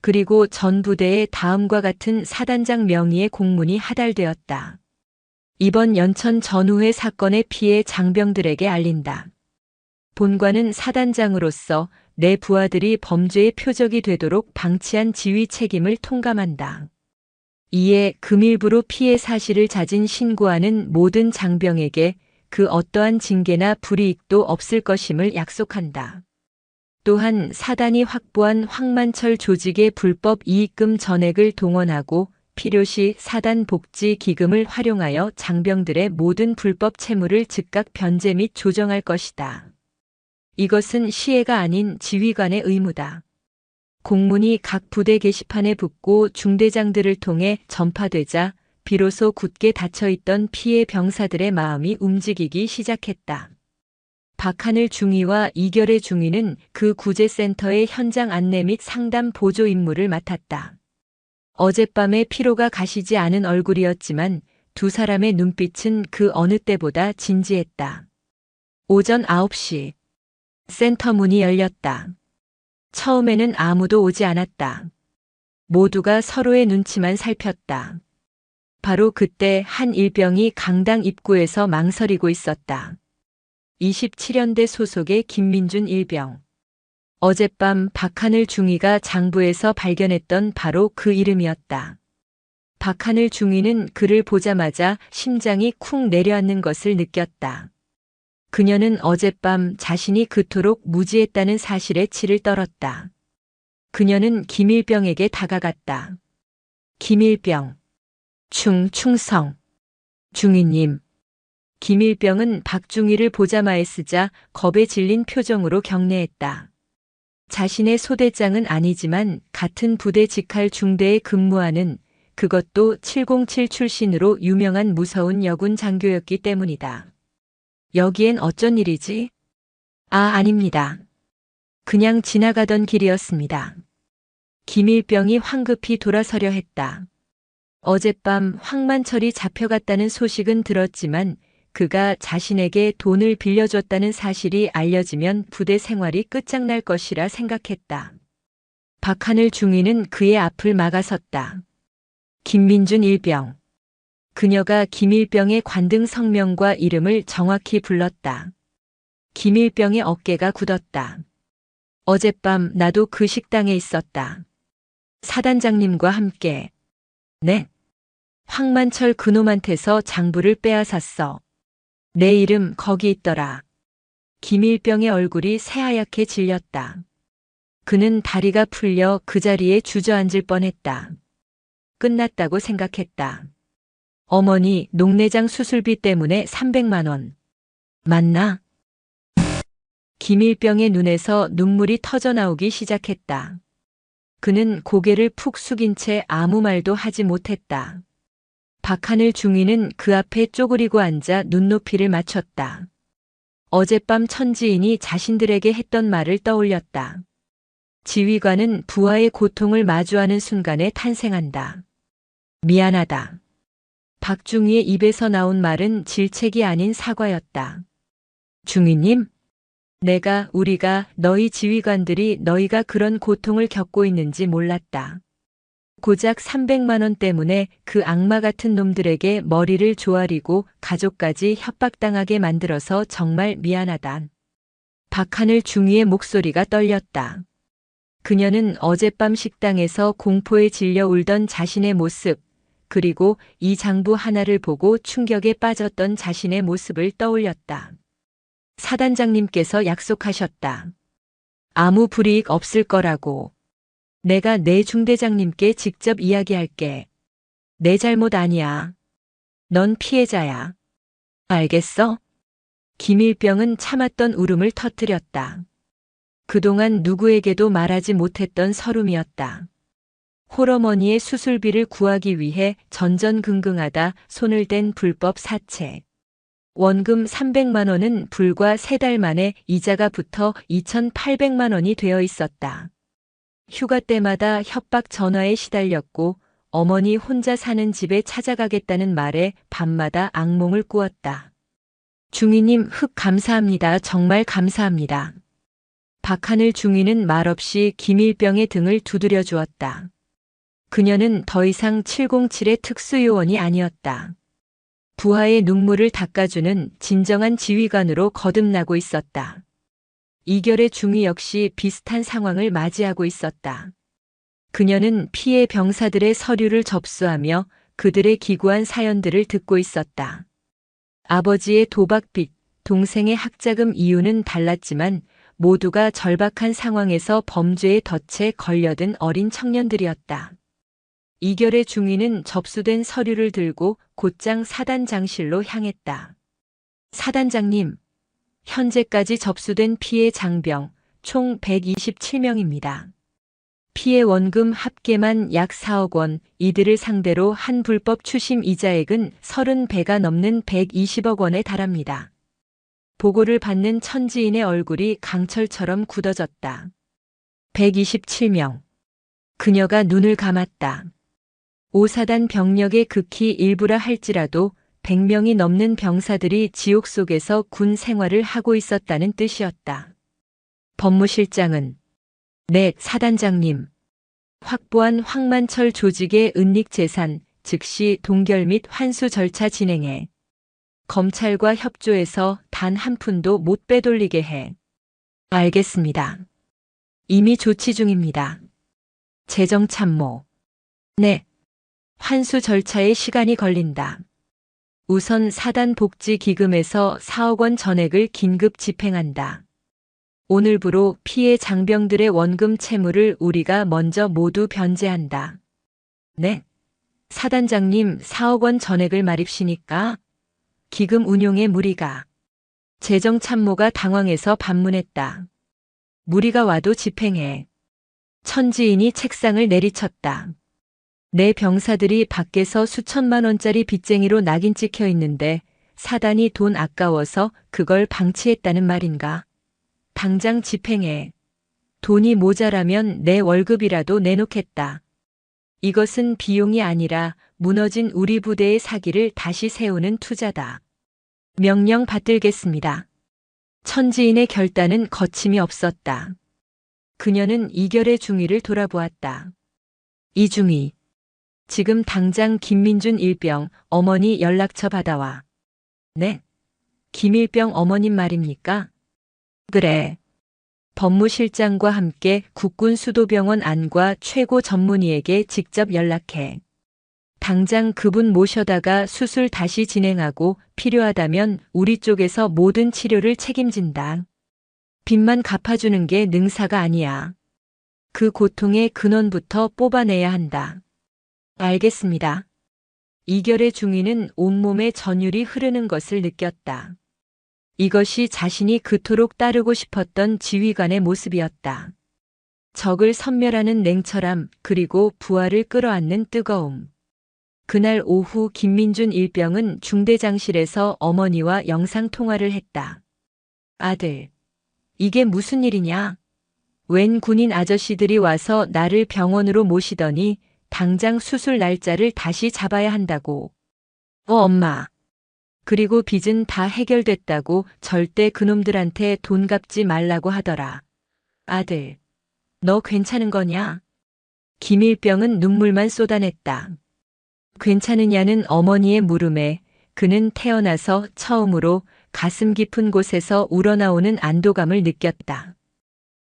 그리고 전 부대에 다음과 같은 사단장 명의의 공문이 하달되었다. 이번 연천 전우회 사건의 피해 장병들에게 알린다. 본관은 사단장으로서 내 부하들이 범죄의 표적이 되도록 방치한 지휘 책임을 통감한다. 이에 금일부로 피해 사실을 잦은 신고하는 모든 장병에게 그 어떠한 징계나 불이익도 없을 것임을 약속한다. 또한 사단이 확보한 황만철 조직의 불법 이익금 전액을 동원하고 필요시 사단 복지 기금을 활용하여 장병들의 모든 불법 채무를 즉각 변제 및 조정할 것이다. 이것은 시해가 아닌 지휘관의 의무다. 공문이 각 부대 게시판에 붙고 중대장들을 통해 전파되자 비로소 굳게 닫혀있던 피해 병사들의 마음이 움직이기 시작했다. 박하늘 중위와 이결의 중위는 그 구제센터의 현장 안내 및 상담 보조 임무를 맡았다. 어젯밤에 피로가 가시지 않은 얼굴이었지만 두 사람의 눈빛은 그 어느 때보다 진지했다. 오전 9시 센터 문이 열렸다. 처음에는 아무도 오지 않았다. 모두가 서로의 눈치만 살폈다. 바로 그때 한 일병이 강당 입구에서 망설이고 있었다. 27연대 소속의 김민준 일병. 어젯밤 박하늘 중위가 장부에서 발견했던 바로 그 이름이었다. 박하늘 중위는 그를 보자마자 심장이 쿵 내려앉는 것을 느꼈다. 그녀는 어젯밤 자신이 그토록 무지했다는 사실에 치를 떨었다. 그녀는 김일병에게 다가갔다. 김일병. 충성. 중위님. 김일병은 박중위를 보자마에 쓰자 겁에 질린 표정으로 경례했다. 자신의 소대장은 아니지만 같은 부대 직할 중대에 근무하는, 그것도 707 출신으로 유명한 무서운 여군 장교였기 때문이다. 여기엔 어쩐 일이지? 아닙니다. 그냥 지나가던 길이었습니다. 김일병이 황급히 돌아서려 했다. 어젯밤 황만철이 잡혀갔다는 소식은 들었지만 그가 자신에게 돈을 빌려줬다는 사실이 알려지면 부대 생활이 끝장날 것이라 생각했다. 박하늘 중위는 그의 앞을 막아섰다. 김민준 일병. 그녀가 김일병의 관등 성명과 이름을 정확히 불렀다. 김일병의 어깨가 굳었다. 어젯밤 나도 그 식당에 있었다. 사단장님과 함께. 네. 황만철 그놈한테서 장부를 빼앗았어. 내 이름 거기 있더라. 김일병의 얼굴이 새하얗게 질렸다. 그는 다리가 풀려 그 자리에 주저앉을 뻔했다. 끝났다고 생각했다. 어머니 녹내장 수술비 때문에 300만 원. 맞나? 김일병의 눈에서 눈물이 터져나오기 시작했다. 그는 고개를 푹 숙인 채 아무 말도 하지 못했다. 박하늘 중위는 그 앞에 쪼그리고 앉아 눈높이를 맞췄다. 어젯밤 천지인이 자신들에게 했던 말을 떠올렸다. 지휘관은 부하의 고통을 마주하는 순간에 탄생한다. 미안하다. 박중위의 입에서 나온 말은 질책이 아닌 사과였다. 중위님, 우리가 너희 지휘관들이 너희가 그런 고통을 겪고 있는지 몰랐다. 고작 300만 원 때문에 그 악마 같은 놈들에게 머리를 조아리고 가족까지 협박당하게 만들어서 정말 미안하다. 박하늘 중위의 목소리가 떨렸다. 그녀는 어젯밤 식당에서 공포에 질려 울던 자신의 모습, 그리고 이 장부 하나를 보고 충격에 빠졌던 자신의 모습을 떠올렸다. 사단장님께서 약속하셨다. 아무 불이익 없을 거라고. 내가 내 중대장님께 직접 이야기할게. 내 잘못 아니야. 넌 피해자야. 알겠어? 김일병은 참았던 울음을 터뜨렸다. 그동안 누구에게도 말하지 못했던 서름이었다. 홀어머니의 수술비를 구하기 위해 전전긍긍하다 손을 댄 불법 사채. 원금 300만 원은 불과 3달 만에 이자가 붙어 2,800만 원이 되어 있었다. 휴가 때마다 협박 전화에 시달렸고 어머니 혼자 사는 집에 찾아가겠다는 말에 밤마다 악몽을 꾸었다. 중위님 흑 감사합니다. 정말 감사합니다. 박하늘 중위는 말없이 김일병의 등을 두드려 주었다. 그녀는 더 이상 707의 특수요원이 아니었다. 부하의 눈물을 닦아주는 진정한 지휘관으로 거듭나고 있었다. 이결의 중위 역시 비슷한 상황을 맞이하고 있었다. 그녀는 피해 병사들의 서류를 접수하며 그들의 기구한 사연들을 듣고 있었다. 아버지의 도박빚, 동생의 학자금 이유는 달랐지만 모두가 절박한 상황에서 범죄의 덫에 걸려든 어린 청년들이었다. 이결의 중위는 접수된 서류를 들고 곧장 사단장실로 향했다. 사단장님, 현재까지 접수된 피해 장병 총 127명입니다. 피해 원금 합계만 약 4억 원, 이들을 상대로 한 불법 추심 이자액은 30배가 넘는 120억 원에 달합니다. 보고를 받는 천지인의 얼굴이 강철처럼 굳어졌다. 127명. 그녀가 눈을 감았다. 오사단 병력의 극히 일부라 할지라도 100명이 넘는 병사들이 지옥 속에서 군 생활을 하고 있었다는 뜻이었다. 법무실장은 네, 사단장님. 확보한 황만철 조직의 은닉 재산, 즉시 동결 및 환수 절차 진행해 검찰과 협조해서 단 한 푼도 못 빼돌리게 해. 알겠습니다. 이미 조치 중입니다. 재정참모. 네. 환수 절차에 시간이 걸린다. 우선 사단복지기금에서 4억 원 전액을 긴급 집행한다. 오늘부로 피해 장병들의 원금 채무를 우리가 먼저 모두 변제한다. 네. 사단장님 4억 원 전액을 말입시니까? 기금 운용에 무리가. 재정참모가 당황해서 반문했다. 무리가 와도 집행해. 천지인이 책상을 내리쳤다. 내 병사들이 밖에서 수천만 원짜리 빚쟁이로 낙인 찍혀 있는데 사단이 돈 아까워서 그걸 방치했다는 말인가? 당장 집행해. 돈이 모자라면 내 월급이라도 내놓겠다. 이것은 비용이 아니라 무너진 우리 부대의 사기를 다시 세우는 투자다. 명령 받들겠습니다. 천지인의 결단은 거침이 없었다. 그녀는 이결의 중위를 돌아보았다. 이중위. 지금 당장 김민준 일병 어머니 연락처 받아와. 네. 김일병 어머님 말입니까? 그래. 법무실장과 함께 국군수도병원 안과 최고 전문의에게 직접 연락해. 당장 그분 모셔다가 수술 다시 진행하고 필요하다면 우리 쪽에서 모든 치료를 책임진다. 빚만 갚아주는 게 능사가 아니야. 그 고통의 근원부터 뽑아내야 한다. 알겠습니다. 이결의 중위는 온몸에 전율이 흐르는 것을 느꼈다. 이것이 자신이 그토록 따르고 싶었던 지휘관의 모습이었다. 적을 섬멸하는 냉철함, 그리고 부하를 끌어안는 뜨거움. 그날 오후 김민준 일병은 중대장실에서 어머니와 영상통화를 했다. 아들, 이게 무슨 일이냐? 웬 군인 아저씨들이 와서 나를 병원으로 모시더니 당장 수술 날짜를 다시 잡아야 한다고. 엄마. 그리고 빚은 다 해결됐다고 절대 그놈들한테 돈 갚지 말라고 하더라. 아들, 너 괜찮은 거냐? 김일병은 눈물만 쏟아냈다. 괜찮으냐는 어머니의 물음에 그는 태어나서 처음으로 가슴 깊은 곳에서 우러나오는 안도감을 느꼈다.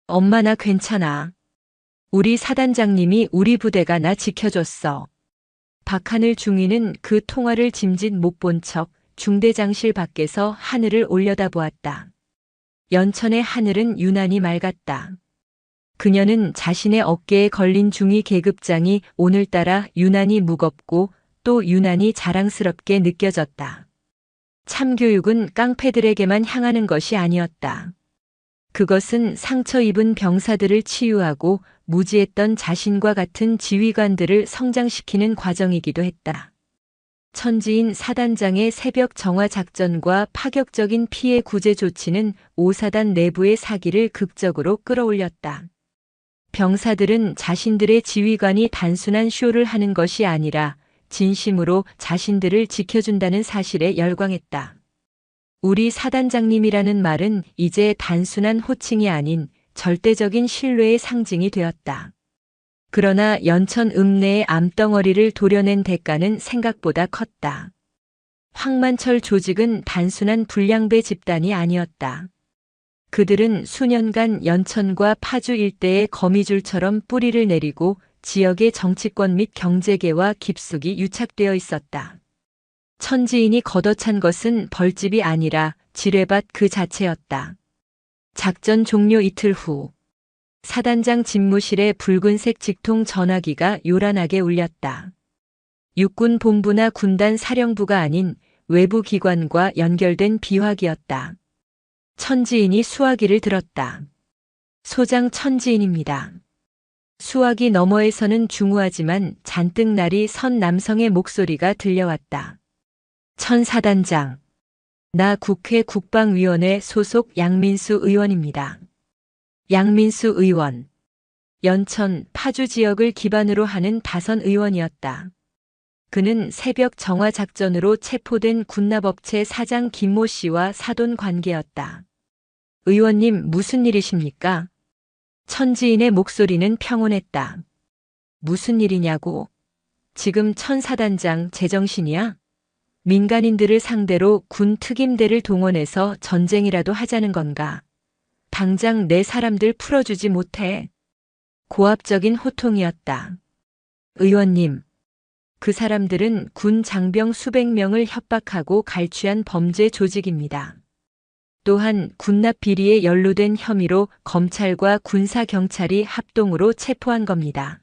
엄마 나 괜찮아. 우리 사단장님이 우리 부대가 나 지켜줬어. 박하늘 중위는 그 통화를 짐짓 못 본 척 중대장실 밖에서 하늘을 올려다보았다. 연천의 하늘은 유난히 맑았다. 그녀는 자신의 어깨에 걸린 중위 계급장이 오늘따라 유난히 무겁고 또 유난히 자랑스럽게 느껴졌다. 참교육은 깡패들에게만 향하는 것이 아니었다. 그것은 상처 입은 병사들을 치유하고 무지했던 자신과 같은 지휘관들을 성장시키는 과정이기도 했다. 천지인 사단장의 새벽 정화 작전과 파격적인 피해 구제 조치는 5사단 내부의 사기를 극적으로 끌어올렸다. 병사들은 자신들의 지휘관이 단순한 쇼를 하는 것이 아니라 진심으로 자신들을 지켜준다는 사실에 열광했다. 우리 사단장님이라는 말은 이제 단순한 호칭이 아닌 절대적인 신뢰의 상징이 되었다. 그러나 연천 읍내의 암덩어리를 도려낸 대가는 생각보다 컸다. 황만철 조직은 단순한 불량배 집단이 아니었다. 그들은 수년간 연천과 파주 일대의 거미줄처럼 뿌리를 내리고 지역의 정치권 및 경제계와 깊숙이 유착되어 있었다. 천지인이 걷어찬 것은 벌집이 아니라 지뢰밭 그 자체였다. 작전 종료 이틀 후 사단장 집무실에 붉은색 직통 전화기가 요란하게 울렸다. 육군 본부나 군단 사령부가 아닌 외부 기관과 연결된 비화기였다. 천지인이 수화기를 들었다. 소장 천지인입니다. 수화기 너머에서는 중후하지만 잔뜩 날이 선 남성의 목소리가 들려왔다. 천사단장, 나 국회 국방위원회 소속 양민수 의원입니다. 양민수 의원, 연천, 파주 지역을 기반으로 하는 다선 의원이었다. 그는 새벽 정화 작전으로 체포된 군납업체 사장 김모 씨와 사돈 관계였다. 의원님, 무슨 일이십니까? 천지인의 목소리는 평온했다. 무슨 일이냐고? 지금 천사단장 제정신이야? 민간인들을 상대로 군 특임대를 동원해서 전쟁이라도 하자는 건가? 당장 내 사람들 풀어주지 못해. 고압적인 호통이었다. 의원님, 그 사람들은 군 장병 수백 명을 협박하고 갈취한 범죄 조직입니다. 또한 군납 비리에 연루된 혐의로 검찰과 군사경찰이 합동으로 체포한 겁니다.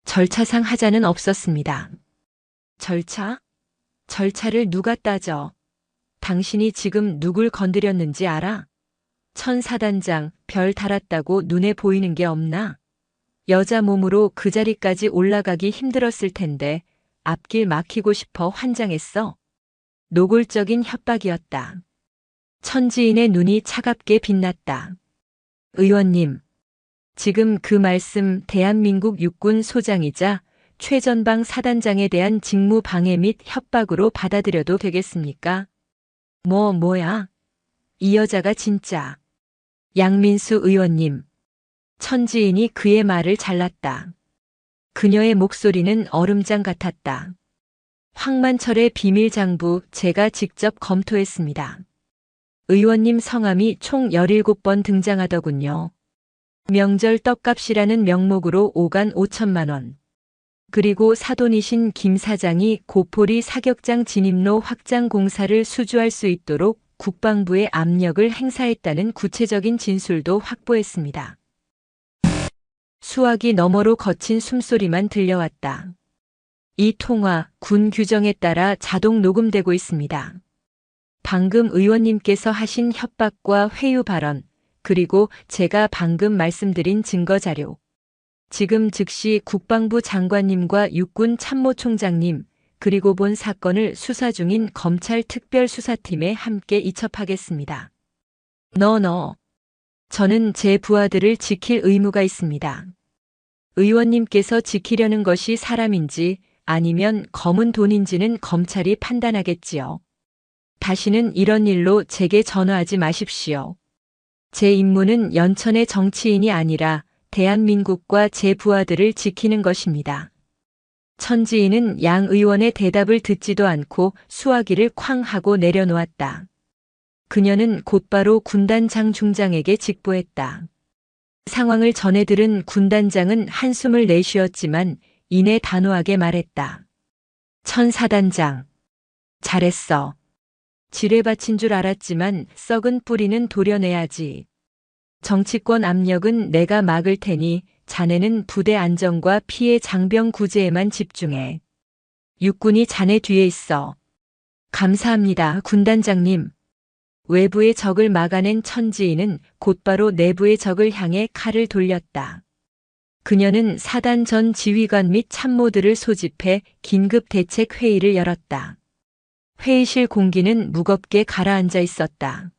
절차상 하자는 없었습니다. 절차? 절차를 누가 따져? 당신이 지금 누굴 건드렸는지 알아? 천사단장, 별 달았다고 눈에 보이는 게 없나? 여자 몸으로 그 자리까지 올라가기 힘들었을 텐데 앞길 막히고 싶어 환장했어. 노골적인 협박이었다. 천지인의 눈이 차갑게 빛났다. 의원님, 지금 그 말씀 대한민국 육군 소장이자 최전방 사단장에 대한 직무 방해 및 협박으로 받아들여도 되겠습니까? 뭐야? 이 여자가 진짜. 양민수 의원님. 천지인이 그의 말을 잘랐다. 그녀의 목소리는 얼음장 같았다. 황만철의 비밀장부 제가 직접 검토했습니다. 의원님 성함이 총 17번 등장하더군요. 명절 떡값이라는 명목으로 5간 5천만 원. 그리고 사돈이신 김 사장이 고포리 사격장 진입로 확장 공사를 수주할 수 있도록 국방부에 압력을 행사했다는 구체적인 진술도 확보했습니다. 수화기 너머로 거친 숨소리만 들려왔다. 이 통화 군 규정에 따라 자동 녹음되고 있습니다. 방금 의원님께서 하신 협박과 회유 발언, 그리고 제가 방금 말씀드린 증거 자료. 지금 즉시 국방부 장관님과 육군 참모총장님, 그리고 본 사건을 수사 중인 검찰 특별수사팀에 함께 이첩하겠습니다. 저는 제 부하들을 지킬 의무가 있습니다. 의원님께서 지키려는 것이 사람인지 아니면 검은 돈인지는 검찰이 판단하겠지요. 다시는 이런 일로 제게 전화하지 마십시오. 제 임무는 연천의 정치인이 아니라 대한민국과 제 부하들을 지키는 것입니다. 천지인은 양 의원의 대답을 듣지도 않고 수화기를 쾅 하고 내려놓았다. 그녀는 곧바로 군단장 중장에게 직보했다. 상황을 전해 들은 군단장은 한숨을 내쉬었지만 이내 단호하게 말했다. 천사단장, 잘했어. 지뢰밭인 줄 알았지만 썩은 뿌리는 도려내야지. 정치권 압력은 내가 막을 테니 자네는 부대 안정과 피해 장병 구제에만 집중해. 육군이 자네 뒤에 있어. 감사합니다, 군단장님. 외부의 적을 막아낸 천지인은 곧바로 내부의 적을 향해 칼을 돌렸다. 그녀는 사단 전 지휘관 및 참모들을 소집해 긴급 대책 회의를 열었다. 회의실 공기는 무겁게 가라앉아 있었다.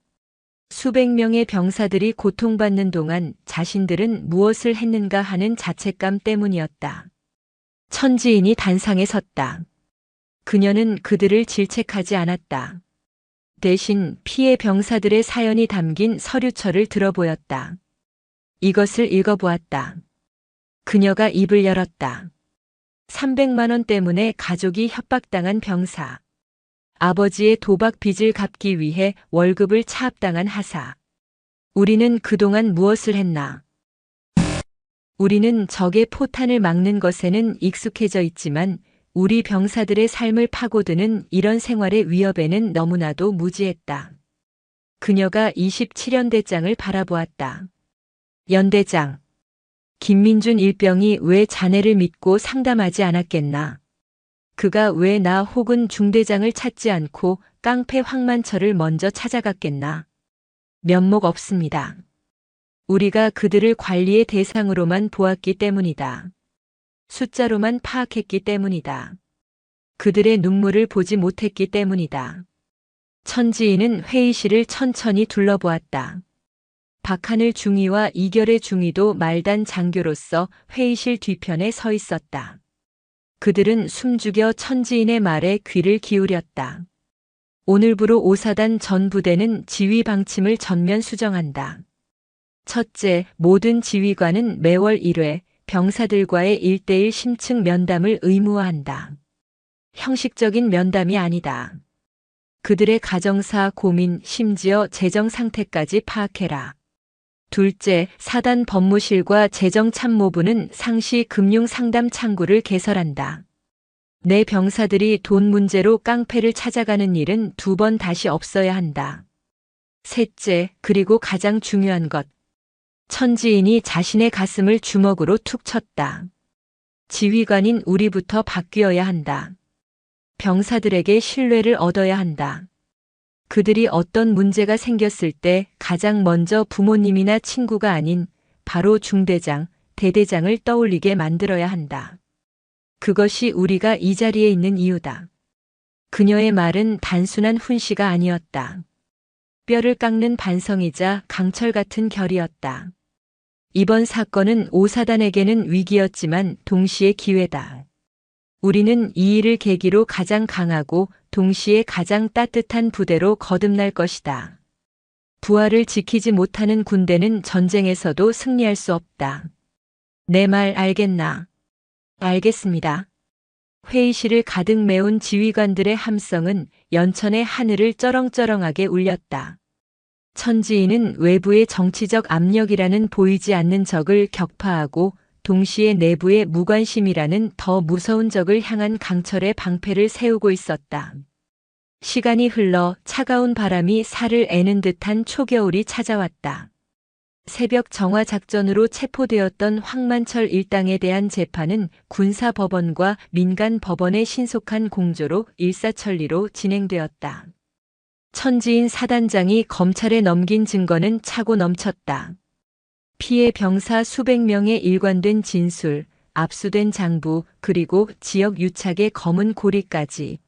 수백 명의 병사들이 고통받는 동안 자신들은 무엇을 했는가 하는 자책감 때문이었다. 천지인이 단상에 섰다. 그녀는 그들을 질책하지 않았다. 대신 피해 병사들의 사연이 담긴 서류처를 들어보였다. 이것을 읽어보았다. 그녀가 입을 열었다. 300만 원 때문에 가족이 협박당한 병사. 아버지의 도박 빚을 갚기 위해 월급을 차압당한 하사. 우리는 그동안 무엇을 했나? 우리는 적의 포탄을 막는 것에는 익숙해져 있지만 우리 병사들의 삶을 파고드는 이런 생활의 위협에는 너무나도 무지했다. 그녀가 27연대장을 바라보았다. 연대장. 김민준 일병이 왜 자네를 믿고 상담하지 않았겠나? 그가 왜 나 혹은 중대장을 찾지 않고 깡패 황만철을 먼저 찾아갔겠나? 면목 없습니다. 우리가 그들을 관리의 대상으로만 보았기 때문이다. 숫자로만 파악했기 때문이다. 그들의 눈물을 보지 못했기 때문이다. 천지인은 회의실을 천천히 둘러보았다. 박하늘 중위와 이결의 중위도 말단 장교로서 회의실 뒤편에 서 있었다. 그들은 숨죽여 천지인의 말에 귀를 기울였다. 오늘부로 5사단 전 부대는 지휘 방침을 전면 수정한다. 첫째, 모든 지휘관은 매월 1회 병사들과의 1:1 심층 면담을 의무화한다. 형식적인 면담이 아니다. 그들의 가정사, 고민, 심지어 재정 상태까지 파악해라. 둘째, 사단 법무실과 재정참모부는 상시 금융상담 창구를 개설한다. 내 병사들이 돈 문제로 깡패를 찾아가는 일은 2번 다시 없어야 한다. 셋째, 그리고 가장 중요한 것. 천지인이 자신의 가슴을 주먹으로 툭 쳤다. 지휘관인 우리부터 바뀌어야 한다. 병사들에게 신뢰를 얻어야 한다. 그들이 어떤 문제가 생겼을 때 가장 먼저 부모님이나 친구가 아닌 바로 중대장, 대대장을 떠올리게 만들어야 한다. 그것이 우리가 이 자리에 있는 이유다. 그녀의 말은 단순한 훈시가 아니었다. 뼈를 깎는 반성이자 강철 같은 결이었다. 이번 사건은 5사단에게는 위기였지만 동시에 기회다. 우리는 이 일을 계기로 가장 강하고 동시에 가장 따뜻한 부대로 거듭날 것이다. 부하를 지키지 못하는 군대는 전쟁에서도 승리할 수 없다. 내 말 알겠나? 알겠습니다. 회의실을 가득 메운 지휘관들의 함성은 연천의 하늘을 쩌렁쩌렁하게 울렸다. 천지인은 외부의 정치적 압력이라는 보이지 않는 적을 격파하고 동시에 내부의 무관심이라는 더 무서운 적을 향한 강철의 방패를 세우고 있었다. 시간이 흘러 차가운 바람이 살을 애는 듯한 초겨울이 찾아왔다. 새벽 정화작전으로 체포되었던 황만철 일당에 대한 재판은 군사법원과 민간법원의 신속한 공조로 일사천리로 진행되었다. 천지인 사단장이 검찰에 넘긴 증거는 차고 넘쳤다. 피해 병사 수백 명의 일관된 진술, 압수된 장부, 그리고 지역 유착의 검은 고리까지.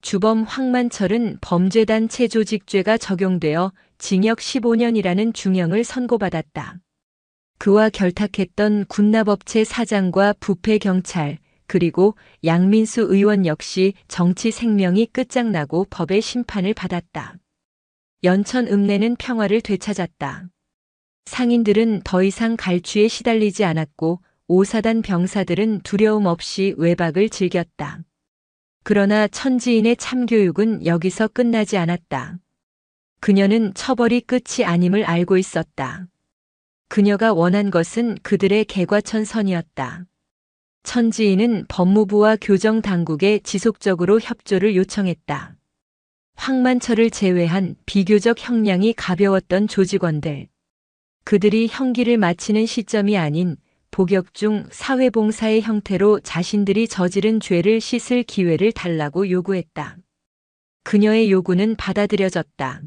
주범 황만철은 범죄단체 조직죄가 적용되어 징역 15년이라는 중형을 선고받았다. 그와 결탁했던 군납업체 사장과 부패경찰, 그리고 양민수 의원 역시 정치 생명이 끝장나고 법의 심판을 받았다. 연천 읍내는 평화를 되찾았다. 상인들은 더 이상 갈취에 시달리지 않았고 5사단 병사들은 두려움 없이 외박을 즐겼다. 그러나 천지인의 참교육은 여기서 끝나지 않았다. 그녀는 처벌이 끝이 아님을 알고 있었다. 그녀가 원한 것은 그들의 개과천선이었다. 천지인은 법무부와 교정당국에 지속적으로 협조를 요청했다. 황만철을 제외한 비교적 형량이 가벼웠던 조직원들. 그들이 형기를 마치는 시점이 아닌 복역 중 사회봉사의 형태로 자신들이 저지른 죄를 씻을 기회를 달라고 요구했다. 그녀의 요구는 받아들여졌다.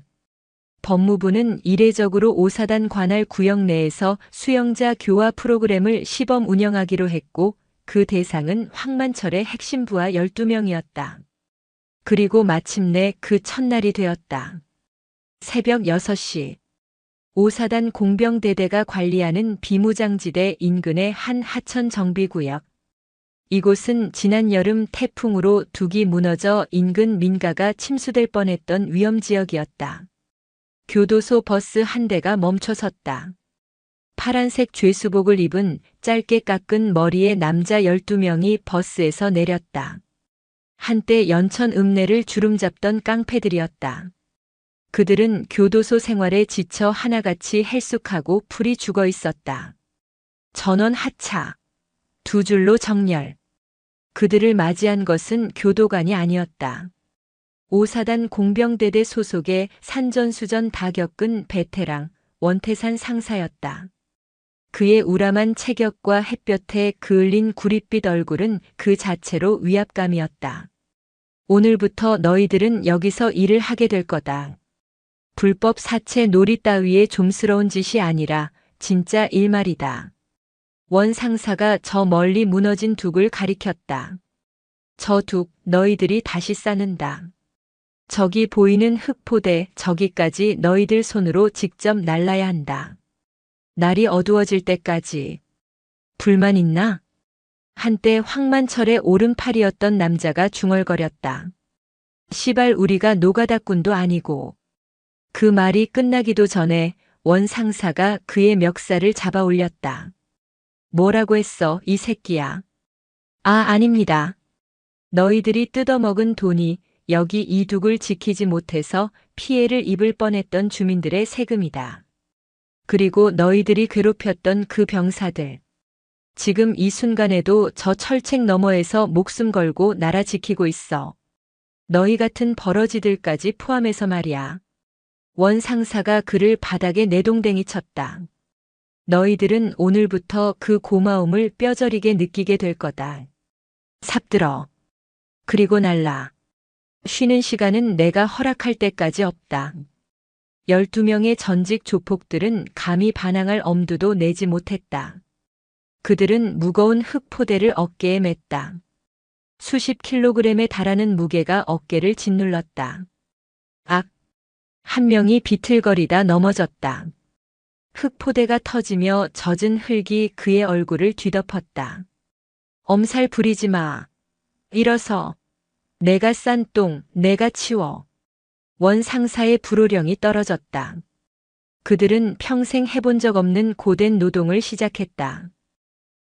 법무부는 이례적으로 5사단 관할 구역 내에서 수영자 교화 프로그램을 시범 운영하기로 했고 그 대상은 황만철의 핵심 부하 12명이었다. 그리고 마침내 그 첫날이 되었다. 새벽 6시. 5사단 공병대대가 관리하는 비무장지대 인근의 한 하천 정비구역. 이곳은 지난 여름 태풍으로 둑이 무너져 인근 민가가 침수될 뻔했던 위험지역이었다. 교도소 버스 한 대가 멈춰섰다. 파란색 죄수복을 입은 짧게 깎은 머리의 남자 12명이 버스에서 내렸다. 한때 연천 읍내를 주름잡던 깡패들이었다. 그들은 교도소 생활에 지쳐 하나같이 헬쑥하고 풀이 죽어 있었다. 전원 하차. 두 줄로 정렬. 그들을 맞이한 것은 교도관이 아니었다. 오사단 공병대대 소속의 산전수전 다 겪은 베테랑 원태산 상사였다. 그의 우람한 체격과 햇볕에 그을린 구릿빛 얼굴은 그 자체로 위압감이었다. 오늘부터 너희들은 여기서 일을 하게 될 거다. 불법 사채 놀이 따위의 좀스러운 짓이 아니라 진짜 일말이다. 원 상사가 저 멀리 무너진 둑을 가리켰다. 저 둑 너희들이 다시 쌓는다. 저기 보이는 흙포대 저기까지 너희들 손으로 직접 날라야 한다. 날이 어두워질 때까지. 불만 있나? 한때 황만철의 오른팔이었던 남자가 중얼거렸다. 시발 우리가 노가다꾼도 아니고. 그 말이 끝나기도 전에 원 상사가 그의 멱살을 잡아 올렸다. 뭐라고 했어, 이 새끼야. 아닙니다. 너희들이 뜯어먹은 돈이 여기 이 둑을 지키지 못해서 피해를 입을 뻔했던 주민들의 세금이다. 그리고 너희들이 괴롭혔던 그 병사들. 지금 이 순간에도 저 철책 너머에서 목숨 걸고 나라 지키고 있어. 너희 같은 버러지들까지 포함해서 말이야. 원 상사가 그를 바닥에 내동댕이 쳤다. 너희들은 오늘부터 그 고마움을 뼈저리게 느끼게 될 거다. 삽들어. 그리고 날라. 쉬는 시간은 내가 허락할 때까지 없다. 12명의 전직 조폭들은 감히 반항할 엄두도 내지 못했다. 그들은 무거운 흙포대를 어깨에 맸다. 수십 킬로그램에 달하는 무게가 어깨를 짓눌렀다. 악! 한 명이 비틀거리다 넘어졌다. 흙포대가 터지며 젖은 흙이 그의 얼굴을 뒤덮었다. 엄살 부리지 마. 일어서. 내가 싼 똥, 내가 치워. 원 상사의 불호령이 떨어졌다. 그들은 평생 해본 적 없는 고된 노동을 시작했다.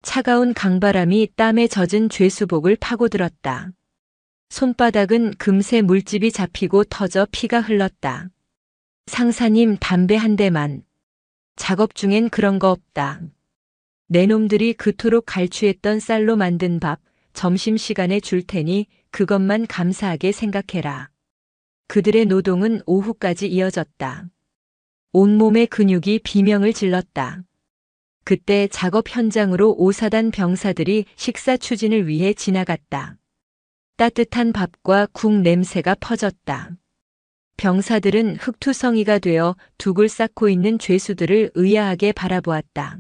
차가운 강바람이 땀에 젖은 죄수복을 파고들었다. 손바닥은 금세 물집이 잡히고 터져 피가 흘렀다. 상사님 담배 한 대만. 작업 중엔 그런 거 없다. 내 놈들이 그토록 갈취했던 쌀로 만든 밥, 점심시간에 줄 테니 그것만 감사하게 생각해라. 그들의 노동은 오후까지 이어졌다. 온몸의 근육이 비명을 질렀다. 그때 작업 현장으로 오사단 병사들이 식사 추진을 위해 지나갔다. 따뜻한 밥과 국 냄새가 퍼졌다. 병사들은 흙투성이가 되어 둑을 쌓고 있는 죄수들을 의아하게 바라보았다.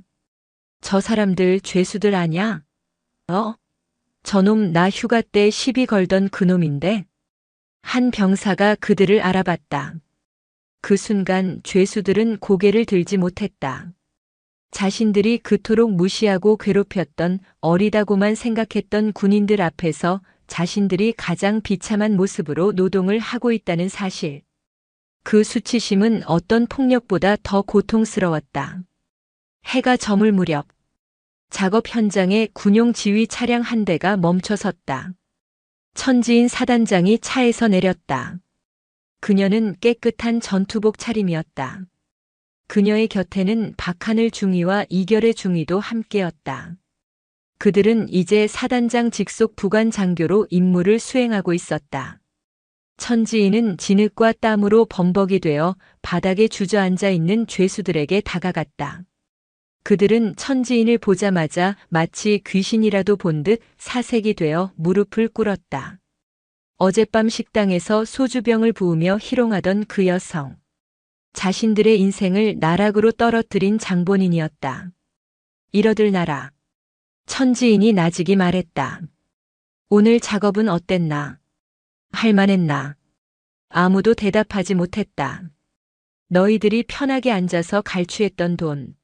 저 사람들 죄수들 아냐? 저놈 나 휴가 때 시비 걸던 그놈인데? 한 병사가 그들을 알아봤다. 그 순간 죄수들은 고개를 들지 못했다. 자신들이 그토록 무시하고 괴롭혔던 어리다고만 생각했던 군인들 앞에서 자신들이 가장 비참한 모습으로 노동을 하고 있다는 사실. 그 수치심은 어떤 폭력보다 더 고통스러웠다. 해가 저물 무렵 작업 현장에 군용 지휘 차량 한 대가 멈춰섰다. 천지인 사단장이 차에서 내렸다. 그녀는 깨끗한 전투복 차림이었다. 그녀의 곁에는 박하늘 중위와 이결의 중위도 함께였다. 그들은 이제 사단장 직속 부관 장교로 임무를 수행하고 있었다. 천지인은 진흙과 땀으로 범벅이 되어 바닥에 주저앉아 있는 죄수들에게 다가갔다. 그들은 천지인을 보자마자 마치 귀신이라도 본 듯 사색이 되어 무릎을 꿇었다. 어젯밤 식당에서 소주병을 부으며 희롱하던 그 여성. 자신들의 인생을 나락으로 떨어뜨린 장본인이었다. 이러들 나라. 천지인이 나직이 말했다. 오늘 작업은 어땠나? 할만했나? 아무도 대답하지 못했다. 너희들이 편하게 앉아서 갈취했던 돈.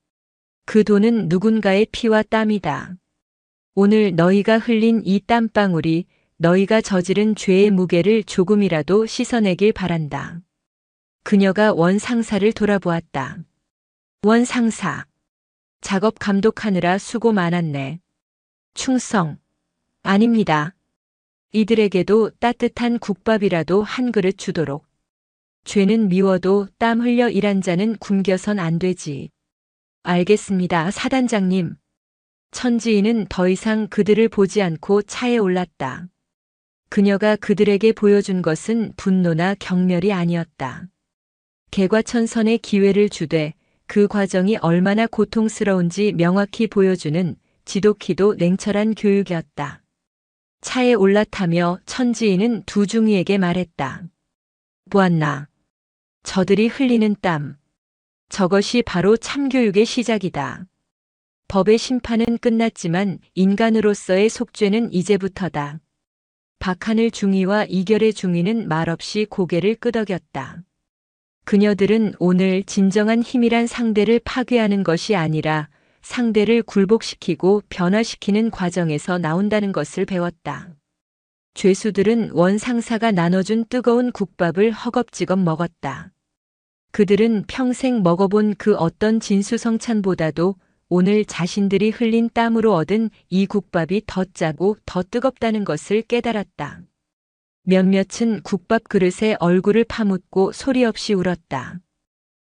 그 돈은 누군가의 피와 땀이다. 오늘 너희가 흘린 이 땀방울이 너희가 저지른 죄의 무게를 조금이라도 씻어내길 바란다. 그녀가 원 상사를 돌아보았다. 원 상사. 작업 감독하느라 수고 많았네. 충성. 아닙니다. 이들에게도 따뜻한 국밥이라도 한 그릇 주도록. 죄는 미워도 땀 흘려 일한 자는 굶겨선 안 되지. 알겠습니다, 사단장님. 천지인은 더 이상 그들을 보지 않고 차에 올랐다. 그녀가 그들에게 보여준 것은 분노나 경멸이 아니었다. 개과천선의 기회를 주되 그 과정이 얼마나 고통스러운지 명확히 보여주는 지독히도 냉철한 교육이었다. 차에 올라타며 천지인은 두 중위에게 말했다. 보았나? 저들이 흘리는 땀. 저것이 바로 참교육의 시작이다. 법의 심판은 끝났지만 인간으로서의 속죄는 이제부터다. 박하늘 중위와 이결의 중위는 말없이 고개를 끄덕였다. 그녀들은 오늘 진정한 힘이란 상대를 파괴하는 것이 아니라 상대를 굴복시키고 변화시키는 과정에서 나온다는 것을 배웠다. 죄수들은 원 상사가 나눠준 뜨거운 국밥을 허겁지겁 먹었다. 그들은 평생 먹어본 그 어떤 진수성찬보다도 오늘 자신들이 흘린 땀으로 얻은 이 국밥이 더 짜고 더 뜨겁다는 것을 깨달았다. 몇몇은 국밥 그릇에 얼굴을 파묻고 소리 없이 울었다.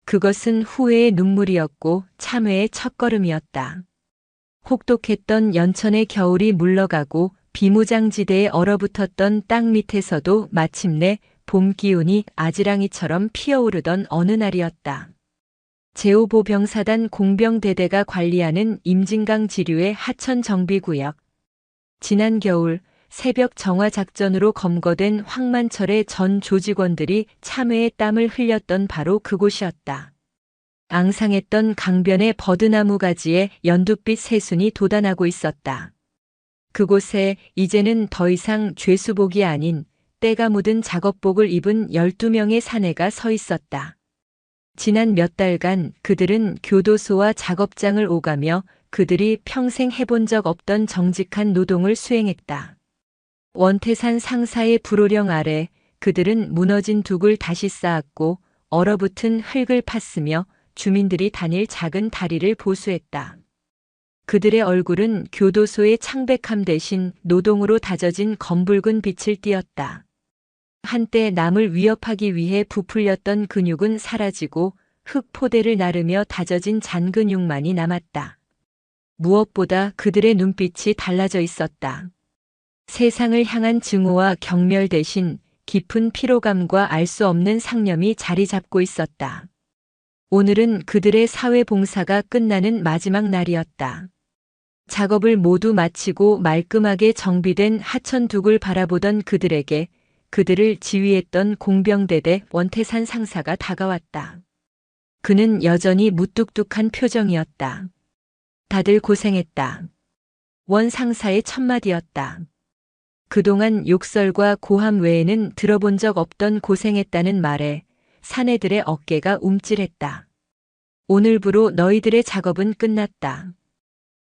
그것은 후회의 눈물이었고 참회의 첫걸음이었다. 혹독했던 연천의 겨울이 물러가고 비무장지대에 얼어붙었던 땅 밑에서도 마침내 봄 기운이 아지랑이처럼 피어오르던 어느 날이었다. 제5보병사단 공병대대가 관리하는 임진강 지류의 하천 정비구역. 지난 겨울 새벽 정화작전으로 검거된 황만철의 전 조직원들이 참회의 땀을 흘렸던 바로 그곳이었다. 앙상했던 강변의 버드나무 가지에 연두빛 새순이 돋아나고 있었다. 그곳에 이제는 더 이상 죄수복이 아닌 때가 묻은 작업복을 입은 12명의 사내가 서 있었다. 지난 몇 달간 그들은 교도소와 작업장을 오가며 그들이 평생 해본 적 없던 정직한 노동을 수행했다. 원태산 상사의 불호령 아래 그들은 무너진 둑을 다시 쌓았고 얼어붙은 흙을 팠으며 주민들이 다닐 작은 다리를 보수했다. 그들의 얼굴은 교도소의 창백함 대신 노동으로 다져진 검붉은 빛을 띠었다. 한때 남을 위협하기 위해 부풀렸던 근육은 사라지고 흙 포대를 나르며 다져진 잔근육만이 남았다. 무엇보다 그들의 눈빛이 달라져 있었다. 세상을 향한 증오와 경멸 대신 깊은 피로감과 알 수 없는 상념이 자리 잡고 있었다. 오늘은 그들의 사회봉사가 끝나는 마지막 날이었다. 작업을 모두 마치고 말끔하게 정비된 하천둑을 바라보던 그들에게 그들을 지휘했던 공병대대 원태산 상사가 다가왔다. 그는 여전히 무뚝뚝한 표정이었다. 다들 고생했다. 원 상사의 첫마디였다. 그동안 욕설과 고함 외에는 들어본 적 없던 고생했다는 말에 사내들의 어깨가 움찔했다. 오늘부로 너희들의 작업은 끝났다.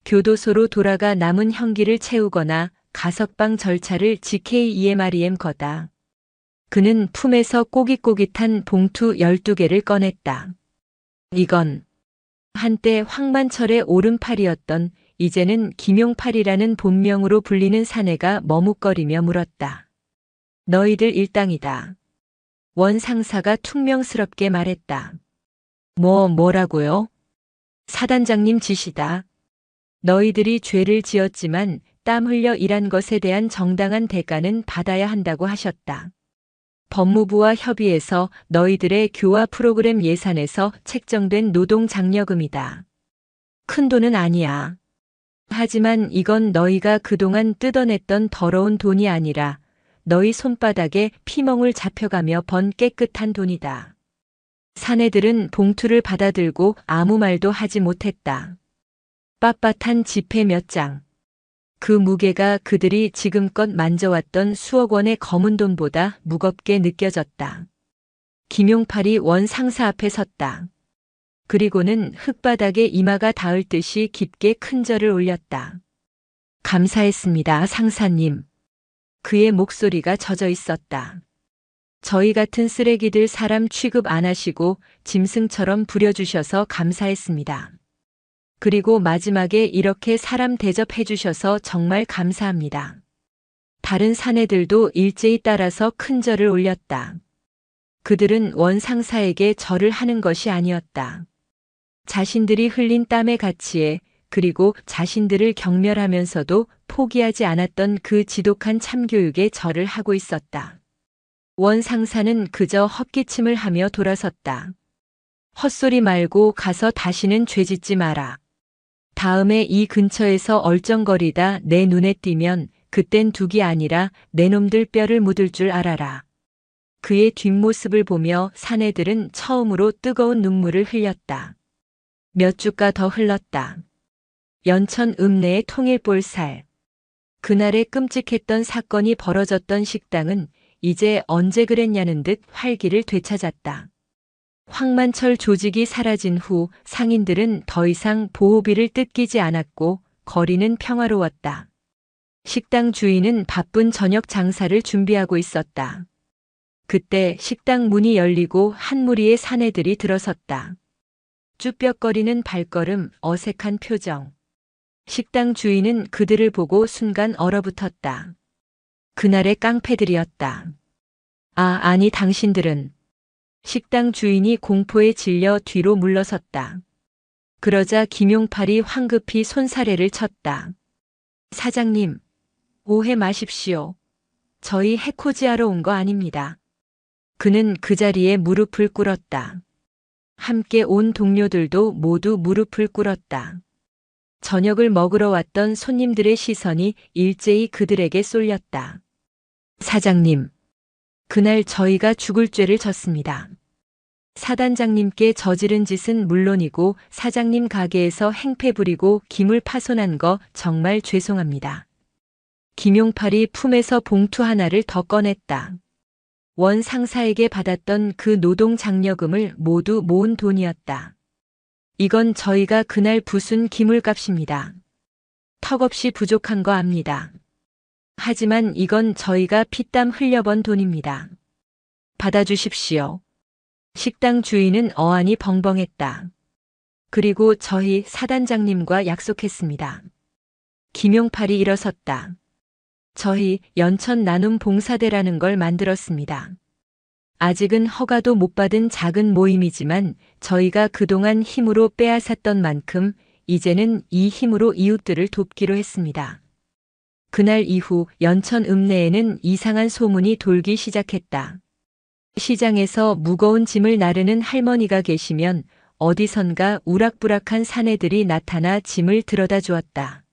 교도소로 돌아가 남은 형기를 채우거나 가석방 절차를 GKEMREM 거다. 그는 품에서 꼬깃꼬깃한 봉투 12개를 꺼냈다. 이건 한때 황만철의 오른팔이었던 이제는 김용팔이라는 본명으로 불리는 사내가 머뭇거리며 물었다. 너희들 일당이다. 원 상사가 퉁명스럽게 말했다. 뭐라고요? 사단장님 지시다. 너희들이 죄를 지었지만 땀 흘려 일한 것에 대한 정당한 대가는 받아야 한다고 하셨다. 법무부와 협의해서 너희들의 교화 프로그램 예산에서 책정된 노동 장려금이다. 큰 돈은 아니야. 하지만 이건 너희가 그동안 뜯어냈던 더러운 돈이 아니라 너희 손바닥에 피멍을 잡혀가며 번 깨끗한 돈이다. 사내들은 봉투를 받아들고 아무 말도 하지 못했다. 빳빳한 지폐 몇 장. 그 무게가 그들이 지금껏 만져왔던 수억 원의 검은 돈보다 무겁게 느껴졌다. 김용팔이 원 상사 앞에 섰다. 그리고는 흙바닥에 이마가 닿을 듯이 깊게 큰 절을 올렸다. 감사했습니다, 상사님. 그의 목소리가 젖어 있었다. 저희 같은 쓰레기들 사람 취급 안 하시고 짐승처럼 부려주셔서 감사했습니다. 그리고 마지막에 이렇게 사람 대접해 주셔서 정말 감사합니다. 다른 사내들도 일제히 따라서 큰 절을 올렸다. 그들은 원 상사에게 절을 하는 것이 아니었다. 자신들이 흘린 땀의 가치에 그리고 자신들을 경멸하면서도 포기하지 않았던 그 지독한 참교육에 절을 하고 있었다. 원 상사는 그저 헛기침을 하며 돌아섰다. 헛소리 말고 가서 다시는 죄짓지 마라. 다음에 이 근처에서 얼쩡거리다 내 눈에 띄면 그땐 둑이 아니라 내 놈들 뼈를 묻을 줄 알아라. 그의 뒷모습을 보며 사내들은 처음으로 뜨거운 눈물을 흘렸다. 몇 주가 더 흘렀다. 연천 읍내의 통일볼살. 그날의 끔찍했던 사건이 벌어졌던 식당은 이제 언제 그랬냐는 듯 활기를 되찾았다. 황만철 조직이 사라진 후 상인들은 더 이상 보호비를 뜯기지 않았고 거리는 평화로웠다. 식당 주인은 바쁜 저녁 장사를 준비하고 있었다. 그때 식당 문이 열리고 한 무리의 사내들이 들어섰다. 쭈뼛거리는 발걸음, 어색한 표정. 식당 주인은 그들을 보고 순간 얼어붙었다. 그날의 깡패들이었다. 아니 당신들은. 식당 주인이 공포에 질려 뒤로 물러섰다. 그러자 김용팔이 황급히 손사래를 쳤다. 사장님, 오해 마십시오. 저희 해코지하러 온 거 아닙니다. 그는 그 자리에 무릎을 꿇었다. 함께 온 동료들도 모두 무릎을 꿇었다. 저녁을 먹으러 왔던 손님들의 시선이 일제히 그들에게 쏠렸다. 사장님, 그날 저희가 죽을 죄를 졌습니다. 사단장님께 저지른 짓은 물론이고 사장님 가게에서 행패 부리고 기물 파손한 거 정말 죄송합니다. 김용팔이 품에서 봉투 하나를 더 꺼냈다. 원 상사에게 받았던 그 노동 장려금을 모두 모은 돈이었다. 이건 저희가 그날 부순 기물값입니다. 턱없이 부족한 거 압니다. 하지만 이건 저희가 피땀 흘려번 돈입니다. 받아주십시오. 식당 주인은 어안이 벙벙했다. 그리고 저희 사단장님과 약속했습니다. 김용팔이 일어섰다. 저희 연천 나눔 봉사대라는 걸 만들었습니다. 아직은 허가도 못 받은 작은 모임이지만 저희가 그동안 힘으로 빼앗았던 만큼 이제는 이 힘으로 이웃들을 돕기로 했습니다. 그날 이후 연천 읍내에는 이상한 소문이 돌기 시작했다. 시장에서 무거운 짐을 나르는 할머니가 계시면 어디선가 우락부락한 사내들이 나타나 짐을 들어다 주었다.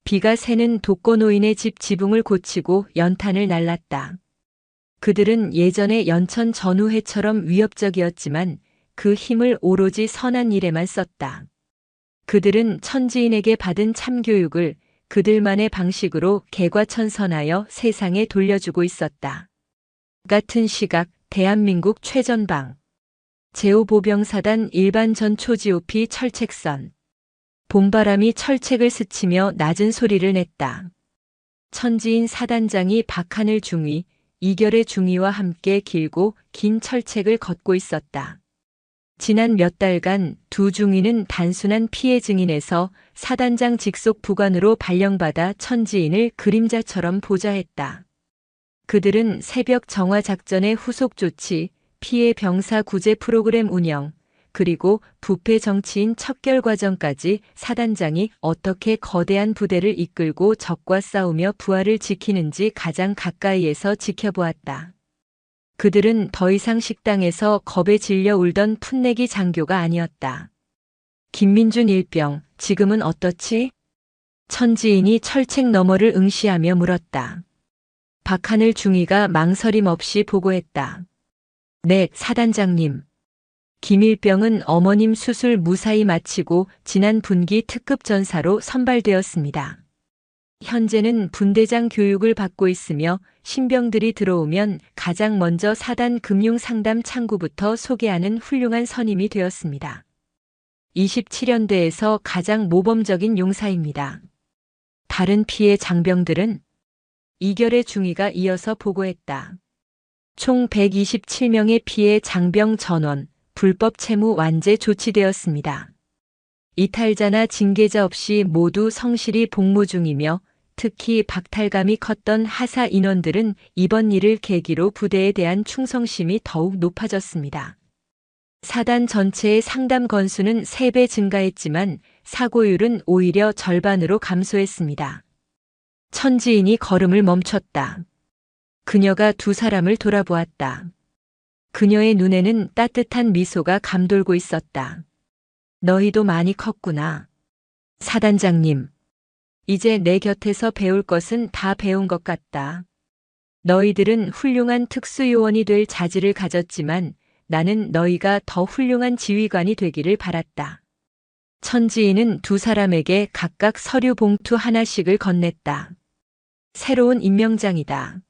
비가 새는 독거노인의 집 지붕을 고치고 연탄을 날랐다. 그들은 예전의 연천 전우회처럼 위협적이었지만 그 힘을 오로지 선한 일에만 썼다. 그들은 천지인에게 받은 참교육을 그들만의 방식으로 개과천선하여 세상에 돌려주고 있었다. 같은 시각 대한민국 최전방 제5보병사단 일반전 초지오피 철책선. 봄바람이 철책을 스치며 낮은 소리를 냈다. 천지인 사단장이 박하늘 중위, 이결의 중위와 함께 길고 긴 철책을 걷고 있었다. 지난 몇 달간 두 중위는 단순한 피해 증인에서 사단장 직속 부관으로 발령받아 천지인을 그림자처럼 보좌했다. 그들은 새벽 정화 작전의 후속 조치, 피해 병사 구제 프로그램 운영, 그리고 부패 정치인 척결 과정까지 사단장이 어떻게 거대한 부대를 이끌고 적과 싸우며 부하를 지키는지 가장 가까이에서 지켜보았다. 그들은 더 이상 식당에서 겁에 질려 울던 풋내기 장교가 아니었다. 김민준 일병, 지금은 어떻지? 천지인이 철책 너머를 응시하며 물었다. 박하늘 중위가 망설임 없이 보고했다. 네, 사단장님. 김일병은 어머님 수술 무사히 마치고 지난 분기 특급 전사로 선발되었습니다. 현재는 분대장 교육을 받고 있으며 신병들이 들어오면 가장 먼저 사단 금융상담 창구부터 소개하는 훌륭한 선임이 되었습니다. 27연대에서 가장 모범적인 용사입니다. 다른 피해 장병들은 이결의 중위가 이어서 보고했다. 총 127명의 피해 장병 전원, 불법 채무 완제 조치되었습니다. 이탈자나 징계자 없이 모두 성실히 복무 중이며 특히 박탈감이 컸던 하사 인원들은 이번 일을 계기로 부대에 대한 충성심이 더욱 높아졌습니다. 사단 전체의 상담 건수는 3배 증가했지만 사고율은 오히려 절반으로 감소했습니다. 천지인이 걸음을 멈췄다. 그녀가 두 사람을 돌아보았다. 그녀의 눈에는 따뜻한 미소가 감돌고 있었다. 너희도 많이 컸구나. 사단장님. 이제 내 곁에서 배울 것은 다 배운 것 같다. 너희들은 훌륭한 특수요원이 될 자질을 가졌지만 나는 너희가 더 훌륭한 지휘관이 되기를 바랐다. 천지인은 두 사람에게 각각 서류 봉투 하나씩을 건넸다. 새로운 임명장이다.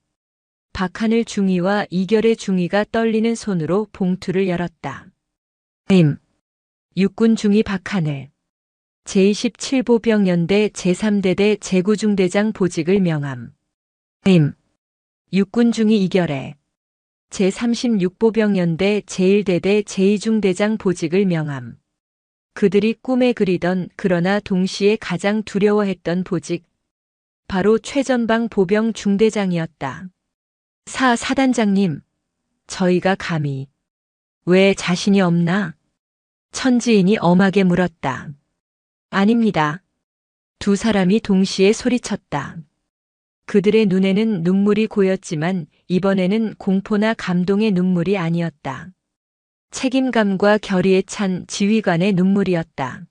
박하늘 중위와 이결의 중위가 떨리는 손으로 봉투를 열었다. 육군 중위 박하늘. 제27보병연대 제3대대 제구중대장 보직을 명함. 육군 중위 이결의 제36보병연대 제1대대 제2중대장 보직을 명함. 그들이 꿈에 그리던 그러나 동시에 가장 두려워했던 보직. 바로 최전방 보병 중대장이었다. 사단장님, 저희가 감히. 왜 자신이 없나? 천지인이 엄하게 물었다. 아닙니다. 두 사람이 동시에 소리쳤다. 그들의 눈에는 눈물이 고였지만 이번에는 공포나 감동의 눈물이 아니었다. 책임감과 결의에 찬 지휘관의 눈물이었다.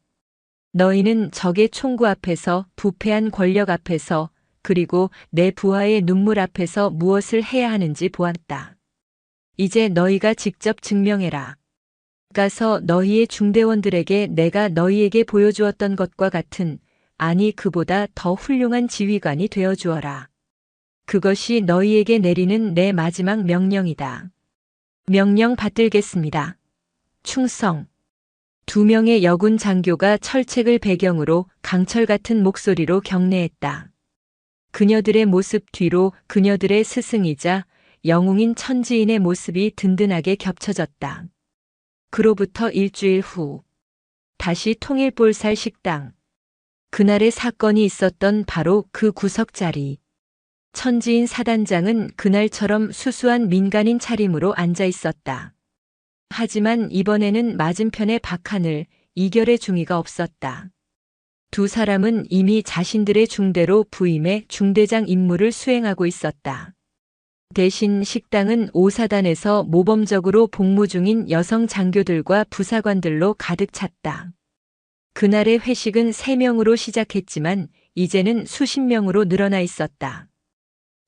너희는 적의 총구 앞에서, 부패한 권력 앞에서, 그리고 내 부하의 눈물 앞에서 무엇을 해야 하는지 보았다. 이제 너희가 직접 증명해라. 가서 너희의 중대원들에게 내가 너희에게 보여주었던 것과 같은, 아니 그보다 더 훌륭한 지휘관이 되어주어라. 그것이 너희에게 내리는 내 마지막 명령이다. 명령 받들겠습니다. 충성. 2명의 여군 장교가 철책을 배경으로 강철 같은 목소리로 경례했다. 그녀들의 모습 뒤로 그녀들의 스승이자 영웅인 천지인의 모습이 든든하게 겹쳐졌다. 그로부터 일주일 후 다시 통일볼살 식당. 그날의 사건이 있었던 바로 그 구석 자리. 천지인 사단장은 그날처럼 수수한 민간인 차림으로 앉아 있었다. 하지만 이번에는 맞은편에 박하늘, 이결의 중위가 없었다. 두 사람은 이미 자신들의 중대로 부임해 중대장 임무를 수행하고 있었다. 대신 식당은 5사단에서 모범적으로 복무 중인 여성 장교들과 부사관들로 가득 찼다. 그날의 회식은 3명으로 시작했지만 이제는 수십 명으로 늘어나 있었다.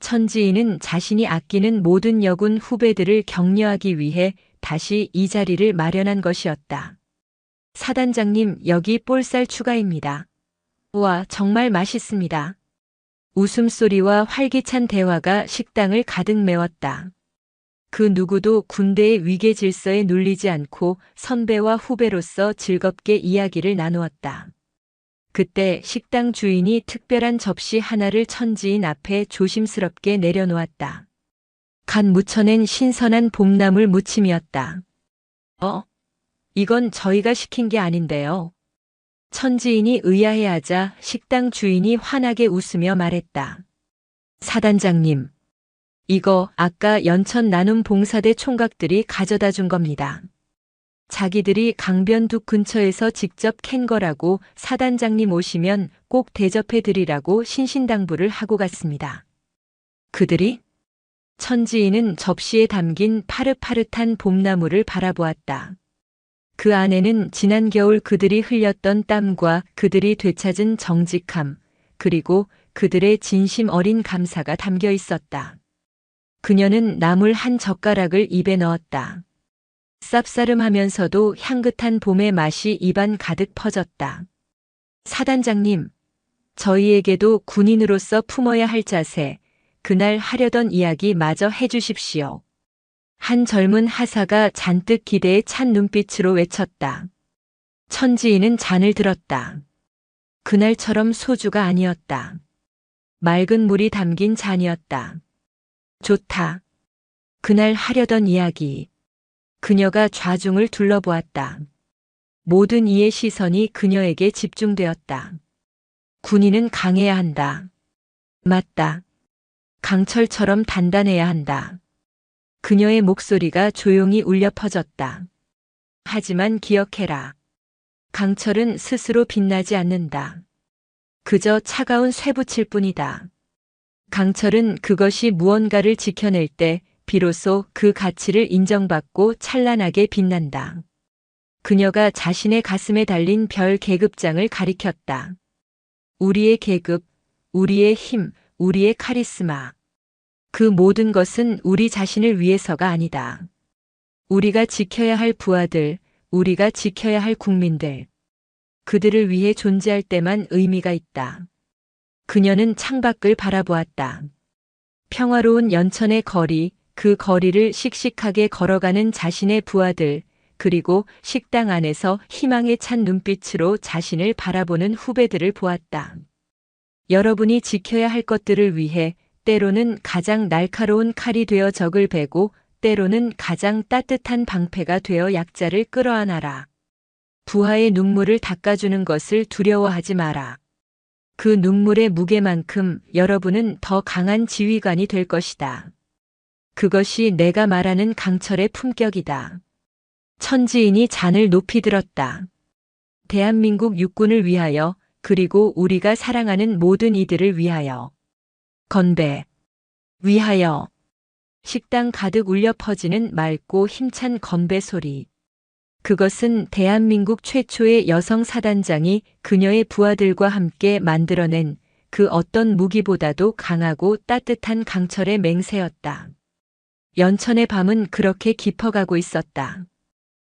천지인은 자신이 아끼는 모든 여군 후배들을 격려하기 위해 다시 이 자리를 마련한 것이었다. 사단장님, 여기 볼살 추가입니다. 우와, 정말 맛있습니다. 웃음소리와 활기찬 대화가 식당을 가득 메웠다. 그 누구도 군대의 위계 질서에 눌리지 않고 선배와 후배로서 즐겁게 이야기를 나누었다. 그때 식당 주인이 특별한 접시 하나를 천지인 앞에 조심스럽게 내려놓았다. 갓 무쳐낸 신선한 봄나물 무침이었다. 이건 저희가 시킨 게 아닌데요. 천지인이 의아해하자 식당 주인이 환하게 웃으며 말했다. 사단장님, 이거 아까 연천 나눔 봉사대 총각들이 가져다 준 겁니다. 자기들이 강변둑 근처에서 직접 캔 거라고 사단장님 오시면 꼭 대접해 드리라고 신신당부를 하고 갔습니다. 그들이? 천지인은 접시에 담긴 파릇파릇한 봄나물을 바라보았다. 그 안에는 지난 겨울 그들이 흘렸던 땀과 그들이 되찾은 정직함, 그리고 그들의 진심 어린 감사가 담겨 있었다. 그녀는 나물 한 젓가락을 입에 넣었다. 쌉싸름하면서도 향긋한 봄의 맛이 입안 가득 퍼졌다. 사단장님, 저희에게도 군인으로서 품어야 할 자세, 그날 하려던 이야기 마저 해주십시오. 한 젊은 하사가 잔뜩 기대에 찬 눈빛으로 외쳤다. 천지인은 잔을 들었다. 그날처럼 소주가 아니었다. 맑은 물이 담긴 잔이었다. 좋다. 그날 하려던 이야기. 그녀가 좌중을 둘러보았다. 모든 이의 시선이 그녀에게 집중되었다. 군인은 강해야 한다. 맞다. 강철처럼 단단해야 한다. 그녀의 목소리가 조용히 울려 퍼졌다. 하지만 기억해라. 강철은 스스로 빛나지 않는다. 그저 차가운 쇠붙일 뿐이다. 강철은 그것이 무언가를 지켜낼 때 비로소 그 가치를 인정받고 찬란하게 빛난다. 그녀가 자신의 가슴에 달린 별 계급장을 가리켰다. 우리의 계급, 우리의 힘, 우리의 카리스마. 그 모든 것은 우리 자신을 위해서가 아니다. 우리가 지켜야 할 부하들, 우리가 지켜야 할 국민들. 그들을 위해 존재할 때만 의미가 있다. 그녀는 창밖을 바라보았다. 평화로운 연천의 거리, 그 거리를 씩씩하게 걸어가는 자신의 부하들, 그리고 식당 안에서 희망에 찬 눈빛으로 자신을 바라보는 후배들을 보았다. 여러분이 지켜야 할 것들을 위해 때로는 가장 날카로운 칼이 되어 적을 베고 때로는 가장 따뜻한 방패가 되어 약자를 끌어안아라. 부하의 눈물을 닦아주는 것을 두려워하지 마라. 그 눈물의 무게만큼 여러분은 더 강한 지휘관이 될 것이다. 그것이 내가 말하는 강철의 품격이다. 천지인이 잔을 높이 들었다. 대한민국 육군을 위하여, 그리고 우리가 사랑하는 모든 이들을 위하여. 건배. 위하여. 식당 가득 울려 퍼지는 맑고 힘찬 건배 소리. 그것은 대한민국 최초의 여성 사단장이 그녀의 부하들과 함께 만들어낸 그 어떤 무기보다도 강하고 따뜻한 강철의 맹세였다. 연천의 밤은 그렇게 깊어가고 있었다.